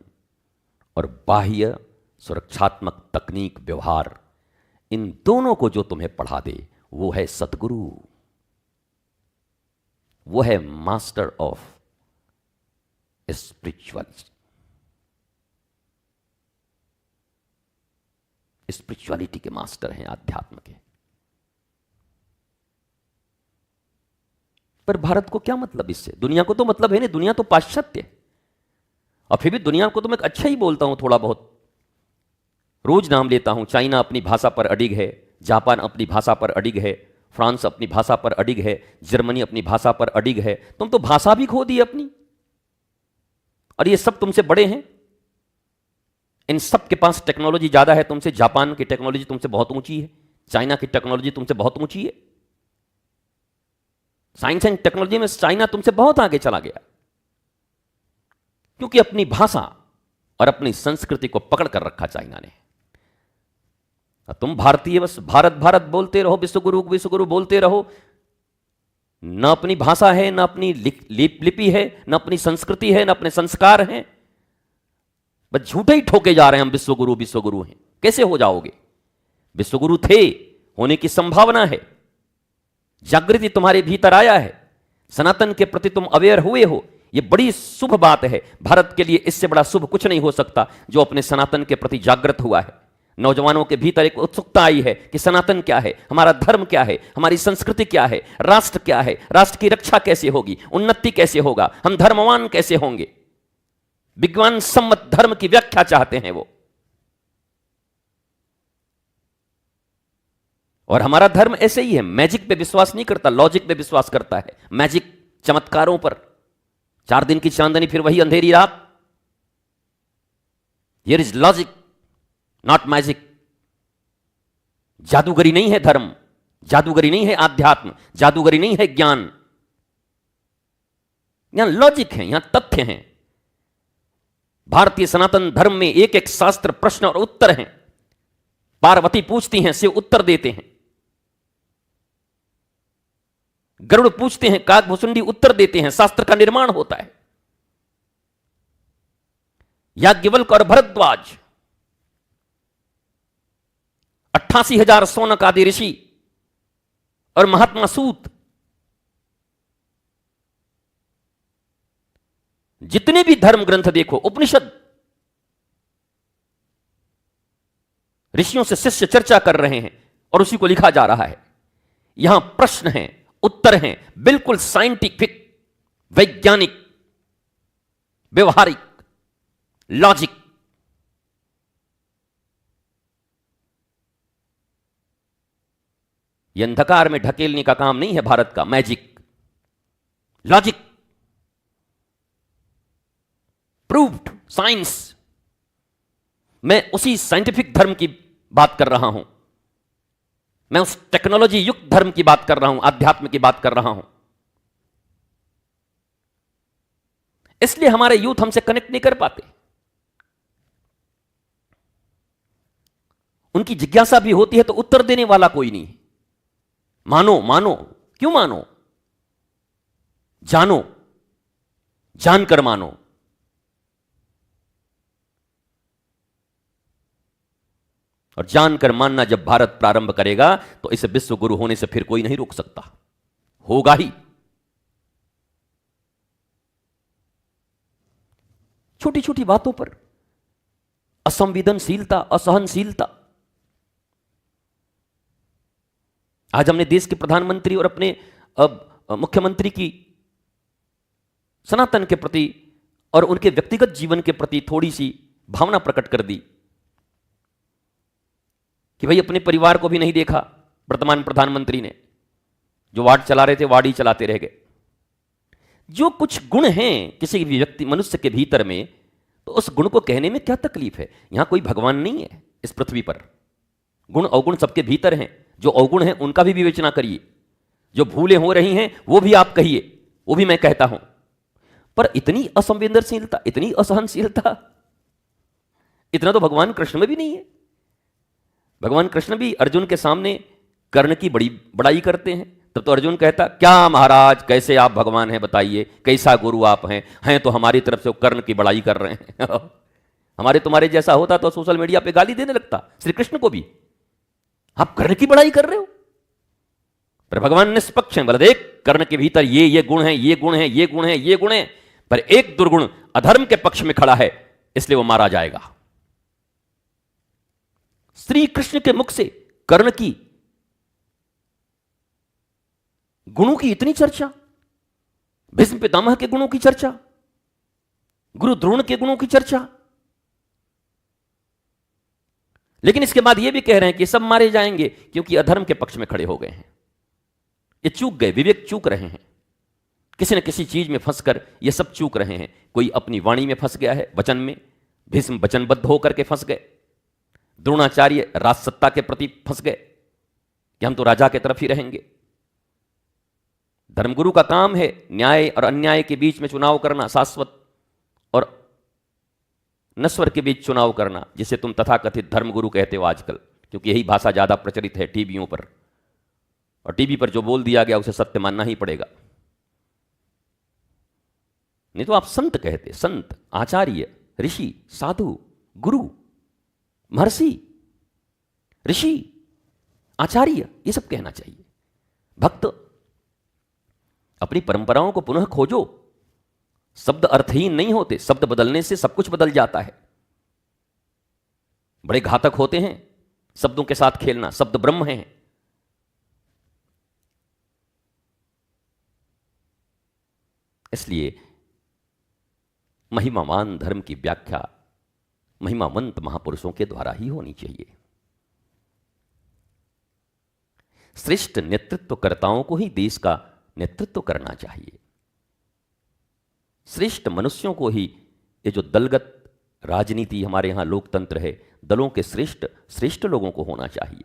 और बाह्य सुरक्षात्मक तकनीक, व्यवहार, इन दोनों को जो तुम्हें पढ़ा दे, वो है सतगुरु, वो है मास्टर ऑफ स्पिरिचुअलिटी के मास्टर हैं, अध्यात्म के। पर भारत को क्या मतलब इससे? दुनिया को तो मतलब है नहीं, दुनिया तो पाश्चात्य। और फिर भी दुनिया को तो मैं अच्छा ही बोलता हूं, थोड़ा बहुत रोज नाम लेता हूं। चाइना अपनी भाषा पर अडिग है, जापान अपनी भाषा पर अडिग है, फ्रांस अपनी भाषा पर अडिग है, जर्मनी अपनी भाषा पर अडिग है। तुम तो भाषा भी खो दी अपनी, और ये सब तुमसे बड़े हैं। इन सब के पास टेक्नोलॉजी ज्यादा है तुमसे। जापान की टेक्नोलॉजी तुमसे बहुत ऊंची है, चाइना की टेक्नोलॉजी तुमसे बहुत ऊंची है। साइंस एंड टेक्नोलॉजी में चाइना तुमसे बहुत आगे चला गया, क्योंकि अपनी भाषा और अपनी संस्कृति को पकड़ कर रखा चाइना ने। तुम भारतीय बस भारत भारत बोलते रहो, विश्वगुरु विश्वगुरु बोलते रहो। न अपनी भाषा है, न अपनी लिपि है, न अपनी संस्कृति है, न अपने संस्कार हैं। बस झूठे ही ठोके जा रहे हैं हम विश्वगुरु विश्वगुरु हैं। कैसे हो जाओगे? विश्वगुरु थे, होने की संभावना है। जागृति तुम्हारे भीतर आया है, सनातन के प्रति तुम अवेयर हुए हो, यह बड़ी शुभ बात है। भारत के लिए इससे बड़ा शुभ कुछ नहीं हो सकता जो अपने सनातन के प्रति जागृत हुआ है। नौजवानों के भीतर एक उत्सुकता आई है कि सनातन क्या है, हमारा धर्म क्या है, हमारी संस्कृति क्या है, राष्ट्र क्या है, राष्ट्र की रक्षा कैसे होगी, उन्नति कैसे होगा, हम धर्मवान कैसे होंगे। विज्ञान सम्मत धर्म की व्याख्या चाहते हैं वो। और हमारा धर्म ऐसे ही है, मैजिक पे विश्वास नहीं करता, लॉजिक पे विश्वास करता है। मैजिक, चमत्कारों पर। 4 दिन की चांदनी फिर वही अंधेरी रात। Here is logic not magic. जादूगरी नहीं है धर्म, जादूगरी नहीं है आध्यात्म, जादूगरी नहीं है ज्ञान। यहां लॉजिक है, यहां तथ्य हैं। भारतीय सनातन धर्म में एक एक शास्त्र, प्रश्न और उत्तर हैं। पार्वती पूछती हैं, शिव उत्तर देते हैं। गरुड़ पूछते हैं, काकभुसुंडी उत्तर देते हैं, शास्त्र का निर्माण होता है। याज्ञवल्क्य और भरद्वाज, 88,000 शौनक आदि ऋषि और महात्मा सूत, जितने भी धर्म ग्रंथ देखो, उपनिषद, ऋषियों से शिष्य चर्चा कर रहे हैं और उसी को लिखा जा रहा है। यहां प्रश्न हैं, उत्तर हैं, बिल्कुल साइंटिफिक, वैज्ञानिक, व्यवहारिक, लॉजिक। यह अंधकार में ढकेलने का काम नहीं है भारत का, मैजिक, लॉजिक, प्रूव्ड साइंस। मैं उसी साइंटिफिक धर्म की बात कर रहा हूं, मैं उस टेक्नोलॉजी युक्त धर्म की बात कर रहा हूं, आध्यात्म की बात कर रहा हूं। इसलिए हमारे यूथ हमसे कनेक्ट नहीं कर पाते। उनकी जिज्ञासा भी होती है तो उत्तर देने वाला कोई नहीं। मानो मानो, क्यों मानो? जानो, जानकर मानो। और जानकर मानना जब भारत प्रारंभ करेगा तो इसे विश्व गुरु होने से फिर कोई नहीं रोक सकता, होगा ही। छोटी छोटी बातों पर असंवेदनशीलता, असहनशीलता। आज हमने देश के प्रधानमंत्री और अपने मुख्यमंत्री की सनातन के प्रति और उनके व्यक्तिगत जीवन के प्रति थोड़ी सी भावना प्रकट कर दी कि भाई अपने परिवार को भी नहीं देखा वर्तमान प्रधानमंत्री ने। जो वार्ड चला रहे थे वार्ड ही चलाते रह गए। जो कुछ गुण हैं किसी भी व्यक्ति, मनुष्य के भीतर में, तो उस गुण को कहने में क्या तकलीफ है? यहां कोई भगवान नहीं है इस पृथ्वी पर। गुण अवगुण सबके भीतर हैं। जो अवगुण हैं उनका भी विवेचना करिए, जो भूलें हो रही हैं वो भी आप कहिए, वो भी मैं कहता हूं। पर इतनी असंवेदनशीलता, इतनी असहनशीलता, इतना तो भगवान कृष्ण में भी नहीं है। भगवान कृष्ण भी अर्जुन के सामने कर्ण की बड़ी बड़ाई करते हैं। तब तो अर्जुन कहता, क्या महाराज, कैसे आप भगवान हैं बताइए, कैसा गुरु आप हैं तो हमारी तरफ से वो कर्ण की बड़ाई कर रहे हैं। हमारे तुम्हारे जैसा होता तो सोशल मीडिया पे गाली देने लगता श्री कृष्ण को भी। आप कर्ण की बड़ाई कर रहे हो। पर भगवान निष्पक्ष हैं, बोले देख कर्ण के भीतर ये गुण हैं, ये गुण हैं, ये गुण हैं, ये गुण हैं, पर एक दुर्गुण अधर्म के पक्ष में खड़ा है, इसलिए वो मारा जाएगा। श्री कृष्ण के मुख से कर्ण की गुणों की इतनी चर्चा, भीष्म पितामह के गुणों की चर्चा, गुरु द्रोण के गुणों की चर्चा, लेकिन इसके बाद यह भी कह रहे हैं कि सब मारे जाएंगे क्योंकि अधर्म के पक्ष में खड़े हो गए हैं। ये चूक गए, विवेक चूक रहे हैं, किसी न किसी चीज में फंसकर ये सब चूक रहे हैं। कोई अपनी वाणी में फंस गया है, वचन में, भीष्म वचनबद्ध होकर के फंस गए। द्रोणाचार्य राजसत्ता के प्रति फंस गए कि हम तो राजा के तरफ ही रहेंगे। धर्मगुरु का काम है न्याय और अन्याय के बीच में चुनाव करना, शाश्वत और नश्वर के बीच चुनाव करना, जिसे तुम तथाकथित धर्मगुरु कहते हो आजकल, क्योंकि यही भाषा ज्यादा प्रचलित है टीवियों पर। और टीवी पर जो बोल दिया गया उसे सत्य मानना ही पड़ेगा, नहीं तो आप संत कहते। संत, आचार्य, ऋषि, साधु, गुरु, महर्षि, ऋषि, आचार्य, ये सब कहना चाहिए। भक्त। अपनी परंपराओं को पुनः खोजो। शब्द अर्थहीन नहीं होते, शब्द बदलने से सब कुछ बदल जाता है। बड़े घातक होते हैं शब्दों के साथ खेलना। शब्द ब्रह्म हैं। इसलिए महिमावान धर्म की व्याख्या महिमावंत महापुरुषों के द्वारा ही होनी चाहिए। श्रेष्ठ नेतृत्वकर्ताओं को ही देश का नेतृत्व करना चाहिए। श्रेष्ठ मनुष्यों को ही, ये जो दलगत राजनीति हमारे यहां लोकतंत्र है, दलों के श्रेष्ठ लोगों को होना चाहिए,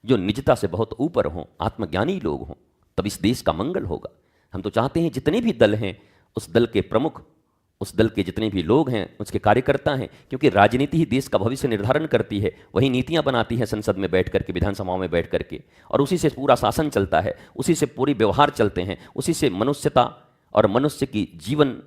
जो निजता से बहुत ऊपर हों, आत्मज्ञानी लोग हों, तब इस देश का मंगल होगा। हम तो चाहते हैं जितने भी दल हैं, उस दल के प्रमुख, उस दल के जितने भी लोग हैं, उसके कार्यकर्ता हैं, क्योंकि राजनीति ही देश का भविष्य निर्धारण करती है। वही नीतियां बनाती है संसद में बैठ करके, विधानसभाओं में बैठ करके, और उसी से पूरा शासन चलता है, उसी से पूरी व्यवहार चलते हैं, उसी से मनुष्यता और मनुष्य की जीवन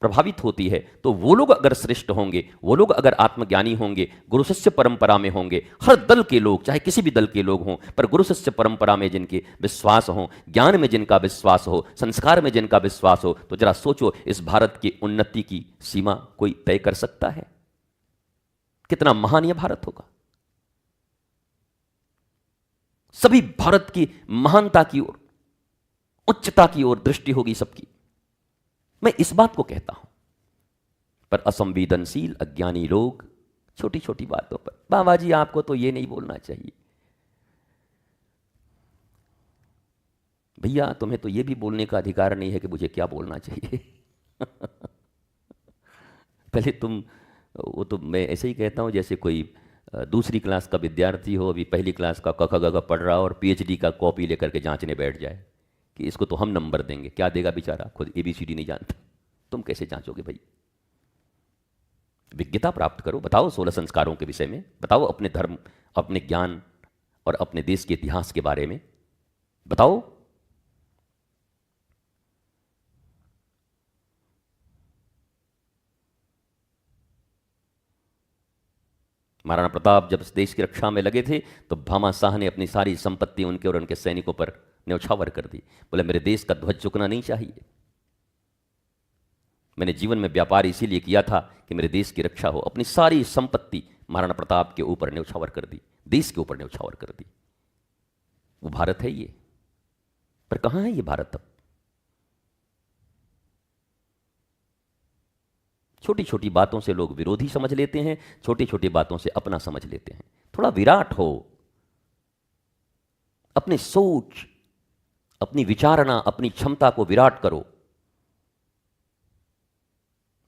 प्रभावित होती है। तो वो लोग अगर श्रेष्ठ होंगे, वो लोग अगर आत्मज्ञानी होंगे, गुरु शिष्य परंपरा में होंगे, हर दल के लोग, चाहे किसी भी दल के लोग हों, पर गुरु शिष्य परंपरा में जिनके विश्वास हो, ज्ञान में जिनका विश्वास हो, संस्कार में जिनका विश्वास हो, तो जरा सोचो, इस भारत की उन्नति की सीमा कोई तय कर सकता है? कितना महान यह भारत होगा। सभी भारत की महानता की ओर, उच्चता की ओर दृष्टि होगी सबकी। मैं इस बात को कहता हूं, पर असंवेदनशील अज्ञानी लोग छोटी छोटी बातों पर, बाबा जी आपको तो ये नहीं बोलना चाहिए, भैया तुम्हें तो ये भी बोलने का अधिकार नहीं है कि मुझे क्या बोलना चाहिए। पहले तुम, वो तो मैं ऐसे ही कहता हूं जैसे कोई दूसरी क्लास का विद्यार्थी हो, अभी पहली क्लास का क ख ग घ पढ़ रहा हो और पीएचडी का कॉपी लेकर के जांचने बैठ जाए कि इसको तो हम नंबर देंगे। क्या देगा बेचारा, खुद ABCD नहीं जानता, तुम कैसे जांचोगे भाई? विज्ञता प्राप्त करो, बताओ 16 संस्कारों के विषय में, बताओ अपने धर्म, अपने ज्ञान और अपने देश के इतिहास के बारे में बताओ। महाराणा प्रताप जब इस देश की रक्षा में लगे थे तो भामा शाह ने अपनी सारी संपत्ति उनके और उनके सैनिकों पर न्यौछावर कर दी। बोले मेरे देश का ध्वज झुकना नहीं चाहिए, मैंने जीवन में व्यापार इसीलिए किया था कि मेरे देश की रक्षा हो। अपनी सारी संपत्ति महाराणा प्रताप के ऊपर न्यौछावर कर दी, देश के ऊपर न्यौछावर कर दी। वो भारत है ये, पर कहां है ये भारत अब? छोटी छोटी बातों से लोग विरोधी समझ लेते हैं, छोटी छोटी बातों से अपना समझ लेते हैं। थोड़ा विराट हो, अपनी सोच, अपनी विचारणा, अपनी क्षमता को विराट करो,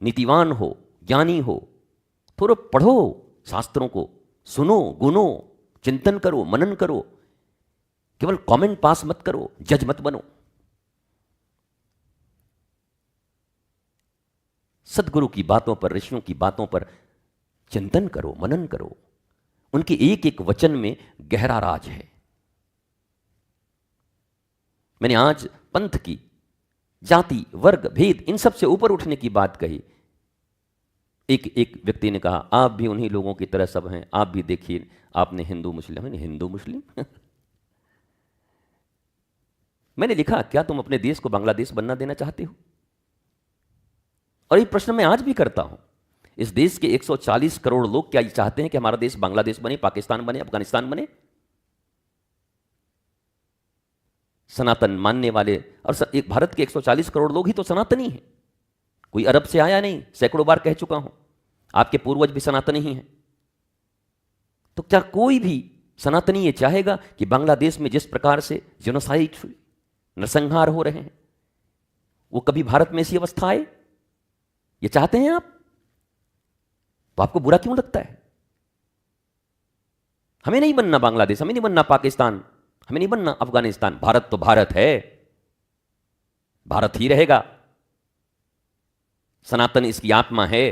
नीतिवान हो, ज्ञानी हो, थोड़ा पढ़ो शास्त्रों को, सुनो, गुनो, चिंतन करो, मनन करो, केवल कमेंट पास मत करो, जज मत बनो। सदगुरु की बातों पर, ऋषियों की बातों पर चिंतन करो, मनन करो। उनके एक एक वचन में गहरा राज है। मैंने आज पंथ की, जाति, वर्ग, भेद, इन सब से ऊपर उठने की बात कही। एक व्यक्ति ने कहा आप भी उन्हीं लोगों की तरह सब हैं, आप भी देखिए, आपने हिंदू मुस्लिम। मैंने हिंदू मुस्लिम मैंने लिखा क्या तुम अपने देश को बांग्लादेश बनना देना चाहते हो? और ये प्रश्न मैं आज भी करता हूं। इस देश के 140 करोड़ लोग क्या ये चाहते हैं कि हमारा देश बांग्लादेश बने, पाकिस्तान बने, अफगानिस्तान बने? सनातन मानने वाले, और एक भारत के 140 करोड़ लोग ही तो सनातनी हैं। कोई अरब से आया नहीं, सैकड़ों बार कह चुका हूं, आपके पूर्वज भी सनातनी ही हैं। तो क्या कोई भी सनातनी ये चाहेगा कि बांग्लादेश में जिस प्रकार से जेनोसाइड, नरसंहार हो रहे हैं, वो कभी भारत में ऐसी अवस्था आए? ये चाहते हैं आप? तो आपको बुरा क्यों लगता है? हमें नहीं बनना बांग्लादेश, हमें नहीं बनना पाकिस्तान, हमें नहीं बनना अफगानिस्तान। भारत तो भारत है, भारत ही रहेगा। सनातन इसकी आत्मा है,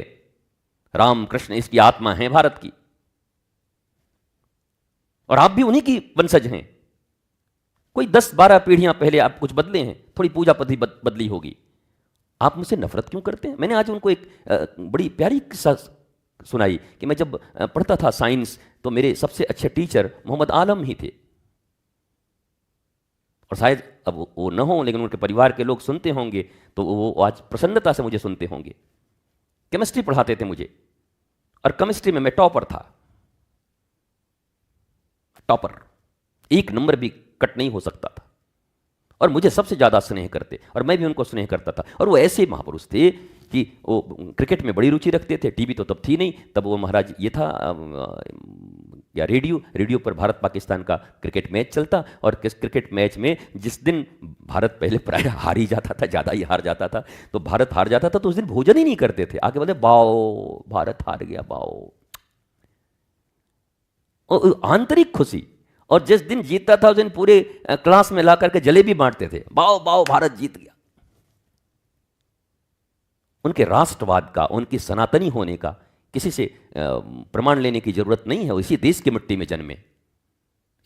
राम कृष्ण इसकी आत्मा है भारत की, और आप भी उन्हीं की वंशज हैं। कोई 10-12 पीढ़ियां पहले आप कुछ बदले हैं, थोड़ी पूजा पद्धति बदली होगी, आप मुझसे नफरत क्यों करते हैं? मैंने आज उनको एक बड़ी प्यारी किस्सा सुनाई कि मैं जब पढ़ता था साइंस, तो मेरे सबसे अच्छे टीचर मोहम्मद आलम ही थे। और शायद अब वो न हो, लेकिन उनके परिवार के लोग सुनते होंगे तो वो आज प्रसन्नता से मुझे सुनते होंगे। केमिस्ट्री पढ़ाते थे मुझे, और केमिस्ट्री में मैं टॉपर था, टॉपर, एक नंबर भी कट नहीं हो सकता था, और मुझे सबसे ज़्यादा स्नेह करते, और मैं भी उनको स्नेह करता था। और वो ऐसे महापुरुष थे कि वो क्रिकेट में बड़ी रुचि रखते थे। टीवी तो तब थी नहीं, तब वो महाराज ये था या रेडियो पर भारत पाकिस्तान का क्रिकेट मैच चलता, और किस क्रिकेट मैच में जिस दिन भारत पहले प्राय हार ही जाता था, ज़्यादा ही हार जाता था, तो भारत हार जाता था तो उस दिन भोजन ही नहीं करते थे, आके बोले बाओ भारत हार गया बाओ, आंतरिक खुशी। और जिस दिन जीतता था उस दिन पूरे क्लास में ला करके जलेबी बांटते थे, बाओ बाओ भारत जीत गया। उनके राष्ट्रवाद का, उनकी सनातनी होने का किसी से प्रमाण लेने की जरूरत नहीं है। वो इसी देश की मिट्टी में जन्मे,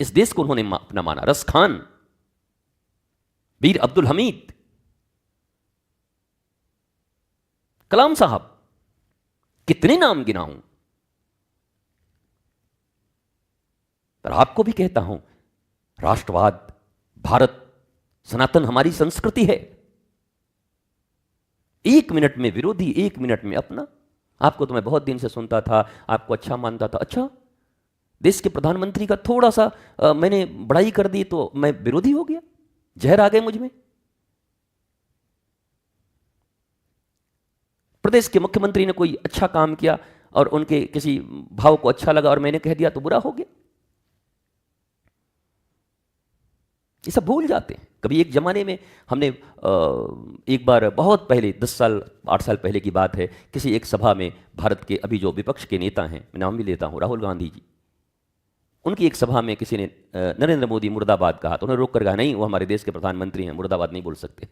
इस देश को उन्होंने अपना माना। रस खान, वीर अब्दुल हमीद, कलाम साहब, कितने नाम गिनाऊं। पर आपको भी कहता हूं, राष्ट्रवाद, भारत, सनातन हमारी संस्कृति है। एक मिनट में विरोधी, एक मिनट में अपना। आपको तो मैं बहुत दिन से सुनता था, आपको अच्छा मानता था, अच्छा देश के प्रधानमंत्री का थोड़ा सा मैंने बड़ाई कर दी तो मैं विरोधी हो गया, जहर आ गए मुझ में। प्रदेश के मुख्यमंत्री ने कोई अच्छा काम किया और उनके किसी भाव को अच्छा लगा और मैंने कह दिया तो बुरा हो गया। ये सब भूल जाते हैं। कभी एक जमाने में हमने एक बार बहुत पहले 10 साल 8 साल पहले की बात है, किसी एक सभा में भारत के अभी जो विपक्ष के नेता हैं, मैं नाम भी लेता हूं, राहुल गांधी जी, उनकी एक सभा में किसी ने नरेंद्र मोदी मुर्दाबाद कहा तो उन्होंने रोक कर कहा नहीं, वो हमारे देश के प्रधानमंत्री हैं, मुर्दाबाद नहीं बोल सकते।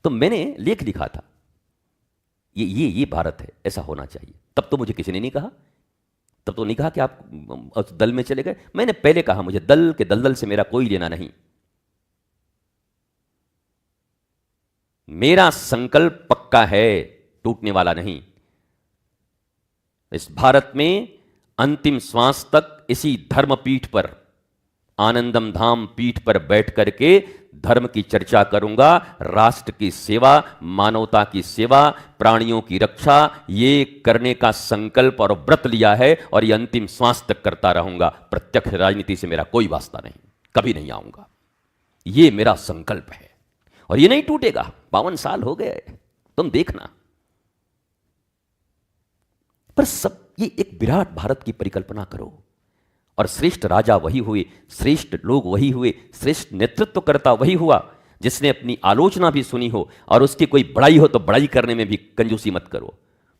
तो मैंने लेख लिखा था, ये भारत है, ऐसा होना चाहिए। तब तो मुझे किसी ने नहीं कहा, तब तो नहीं कहा कि आप उस दल में चले गए। मैंने पहले कहा मुझे दल के दलदल से मेरा कोई लेना नहीं, मेरा संकल्प पक्का है, टूटने वाला नहीं। इस भारत में अंतिम श्वास तक इसी धर्म पीठ पर, आनंदम धाम पीठ पर बैठ करके धर्म की चर्चा करूंगा, राष्ट्र की सेवा, मानवता की सेवा, प्राणियों की रक्षा, ये करने का संकल्प और व्रत लिया है और ये अंतिम श्वास तक करता रहूंगा। प्रत्यक्ष राजनीति से मेरा कोई वास्ता नहीं, कभी नहीं आऊंगा, ये मेरा संकल्प है और ये नहीं टूटेगा। 52 साल हो गए, तुम देखना। पर सब ये एक विराट भारत की परिकल्पना करो और श्रेष्ठ राजा वही हुए, श्रेष्ठ लोग वही हुए, श्रेष्ठ नेतृत्वकर्ता वही हुआ जिसने अपनी आलोचना भी सुनी हो और उसकी कोई बड़ाई हो तो बड़ाई करने में भी कंजूसी मत करो।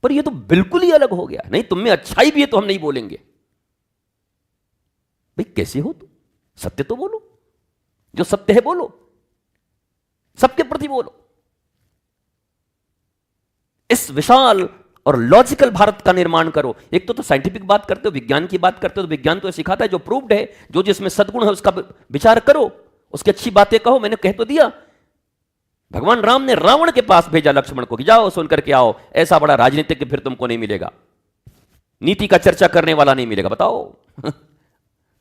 पर ये तो बिल्कुल ही अलग हो गया। नहीं, तुम में अच्छाई भी है तो हम नहीं बोलेंगे। भाई कैसे हो तुम? सत्य तो बोलो, जो सत्य है बोलो, सबके प्रति बोलो। इस विशाल और लॉजिकल भारत का निर्माण करो। एक तो साइंटिफिक बात करते हो, विज्ञान की बात करते हो, तो विज्ञान तो सिखाता है जो प्रूव्ड है, जो जिसमें सद्गुण है उसका विचार करो, उसकी अच्छी बातें कहो। मैंने कह तो दिया, भगवान राम ने रावण के पास भेजा लक्ष्मण को कि जाओ सुन करके आओ, ऐसा बड़ा राजनीतिक फिर तुमको नहीं मिलेगा, नीति का चर्चा करने वाला नहीं मिलेगा। बताओ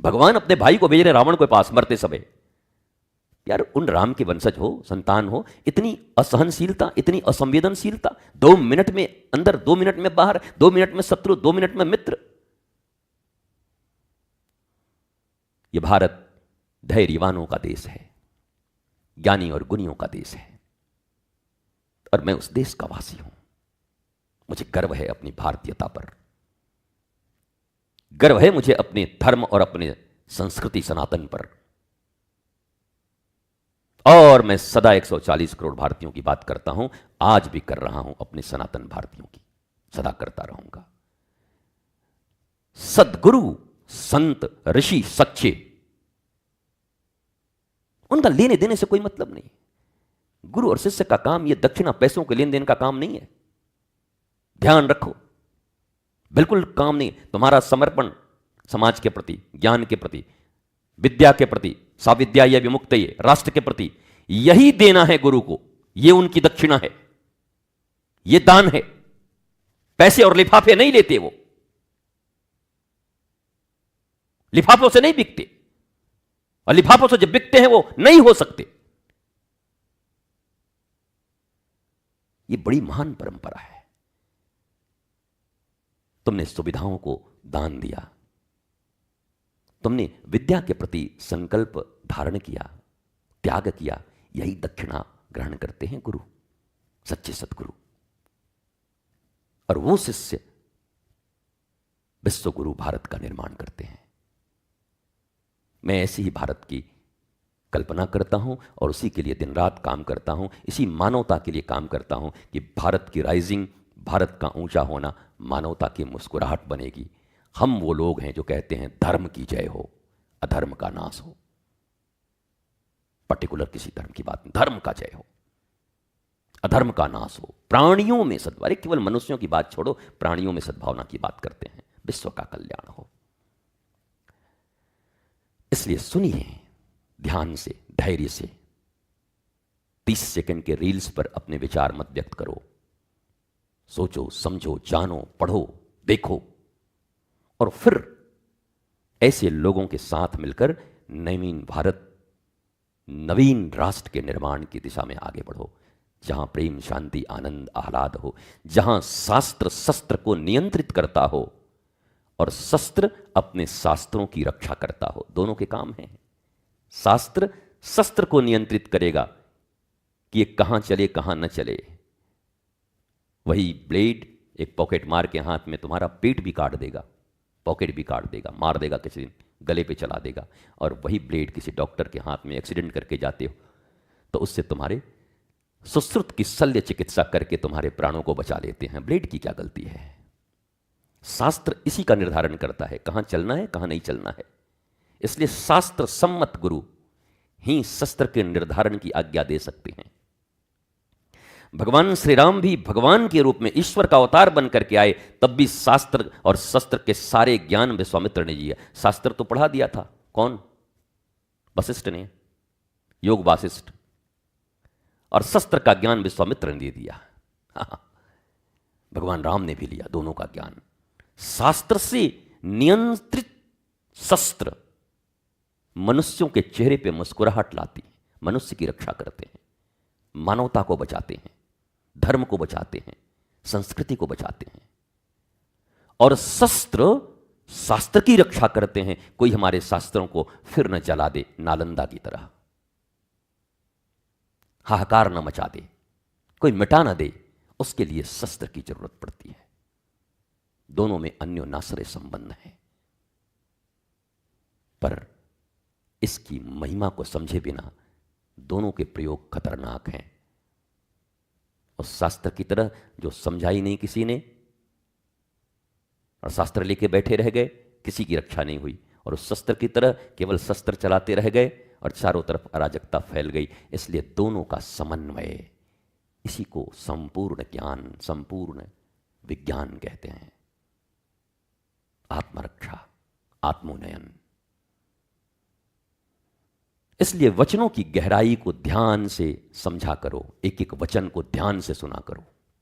भगवान अपने भाई को भेज रहे रावण के पास मरते समय। यार उन राम के वंशज हो, संतान हो, इतनी असहनशीलता, इतनी असंवेदनशीलता, 2 मिनट में अंदर, 2 मिनट में बाहर, 2 मिनट में शत्रु, 2 मिनट में मित्र। यह भारत धैर्यवानों का देश है, ज्ञानी और गुणियों का देश है और मैं उस देश का वासी हूं। मुझे गर्व है अपनी भारतीयता पर, गर्व है मुझे अपने धर्म और अपने संस्कृति सनातन पर। और मैं सदा 140 करोड़ भारतीयों की बात करता हूं, आज भी कर रहा हूं, अपने सनातन भारतीयों की सदा करता रहूंगा। सद्गुरु, संत, ऋषि सच्चे, उनका लेने देने से कोई मतलब नहीं। गुरु और शिष्य का काम यह दक्षिणा पैसों के लेन देन का काम नहीं है, ध्यान रखो, बिल्कुल काम नहीं। तुम्हारा समर्पण समाज के प्रति, ज्ञान के प्रति, विद्या के प्रति, साविद्या या विमुक्त, ये राष्ट्र के प्रति, यही देना है गुरु को। ये उनकी दक्षिणा है, ये दान है। पैसे और लिफाफे नहीं लेते, वो लिफाफों से नहीं बिकते। और लिफाफों से जब बिकते हैं वो नहीं हो सकते। ये बड़ी महान परंपरा है। तुमने सुविधाओं को दान दिया, तुमने विद्या के प्रति संकल्प धारण किया, त्याग किया, यही दक्षिणा ग्रहण करते हैं गुरु, सच्चे सदगुरु। और वो शिष्य विश्व गुरु भारत का निर्माण करते हैं। मैं ऐसी ही भारत की कल्पना करता हूं और उसी के लिए दिन रात काम करता हूं, इसी मानवता के लिए काम करता हूं कि भारत की राइजिंग, भारत का ऊंचा होना मानवता की मुस्कुराहट बनेगी। हम वो लोग हैं जो कहते हैं धर्म की जय हो, अधर्म का नाश हो। पर्टिकुलर किसी धर्म की बात नहीं, धर्म का जय हो, अधर्म का नाश हो, प्राणियों में सद्भाव। अरे केवल मनुष्यों की बात छोड़ो, प्राणियों में सद्भावना की बात करते हैं, विश्व का कल्याण हो। इसलिए सुनिए ध्यान से, धैर्य से। 30 सेकंड के रील्स पर अपने विचार मत व्यक्त करो। सोचो, समझो, जानो, पढ़ो, देखो और फिर ऐसे लोगों के साथ मिलकर नवीन भारत, नवीन राष्ट्र के निर्माण की दिशा में आगे बढ़ो, जहां प्रेम, शांति, आनंद, आह्लाद हो, जहां शास्त्र शस्त्र को नियंत्रित करता हो और शस्त्र अपने शास्त्रों की रक्षा करता हो। दोनों के काम हैं। शास्त्र शस्त्र को नियंत्रित करेगा कि ये कहां चले कहां न चले। वही ब्लेड एक पॉकेट मार के हाथ में तुम्हारा पेट भी काट देगा, पॉकेट भी काट देगा, मार देगा, किसी दिन गले पे चला देगा। और वही ब्लेड किसी डॉक्टर के हाथ में एक्सीडेंट करके जाते हो तो उससे तुम्हारे सुश्रुत की शल्य चिकित्सा करके तुम्हारे प्राणों को बचा लेते हैं। ब्लेड की क्या गलती है? शास्त्र इसी का निर्धारण करता है कहां चलना है, कहां नहीं चलना है। इसलिए शास्त्र सम्मत गुरु ही शस्त्र के निर्धारण की आज्ञा दे सकते हैं। भगवान श्री राम भी भगवान के रूप में ईश्वर का अवतार बन करके आए, तब भी शास्त्र और शस्त्र के सारे ज्ञान विश्वामित्र ने दिया। शास्त्र तो पढ़ा दिया था, कौन? वशिष्ठ ने, योग वासिष्ठ। और शस्त्र का ज्ञान विश्वामित्र ने दे दिया। भगवान राम ने भी लिया दोनों का ज्ञान। शास्त्र से नियंत्रित शस्त्र मनुष्यों के चेहरे पे मुस्कुराहट लाती है, मनुष्य की रक्षा करते हैं, मानवता को बचाते हैं, धर्म को बचाते हैं, संस्कृति को बचाते हैं। और शस्त्र शास्त्र की रक्षा करते हैं। कोई हमारे शास्त्रों को फिर न जला दे नालंदा की तरह, हाहाकार न मचा दे, कोई मिटा न दे, उसके लिए शस्त्र की जरूरत पड़ती है। दोनों में अन्योन्याश्रय संबंध है। पर इसकी महिमा को समझे बिना दोनों के प्रयोग खतरनाक हैं। उस शास्त्र की तरह जो समझा ही नहीं किसी ने और शास्त्र लेके बैठे रह गए, किसी की रक्षा नहीं हुई। और उस शस्त्र की तरह केवल शस्त्र चलाते रह गए और चारों तरफ अराजकता फैल गई। इसलिए दोनों का समन्वय, इसी को संपूर्ण ज्ञान, संपूर्ण विज्ञान कहते हैं। आत्मरक्षा, आत्मोन्नयन। इसलिए वचनों की गहराई को ध्यान से समझा करो, एक एक वचन को ध्यान से सुना करो।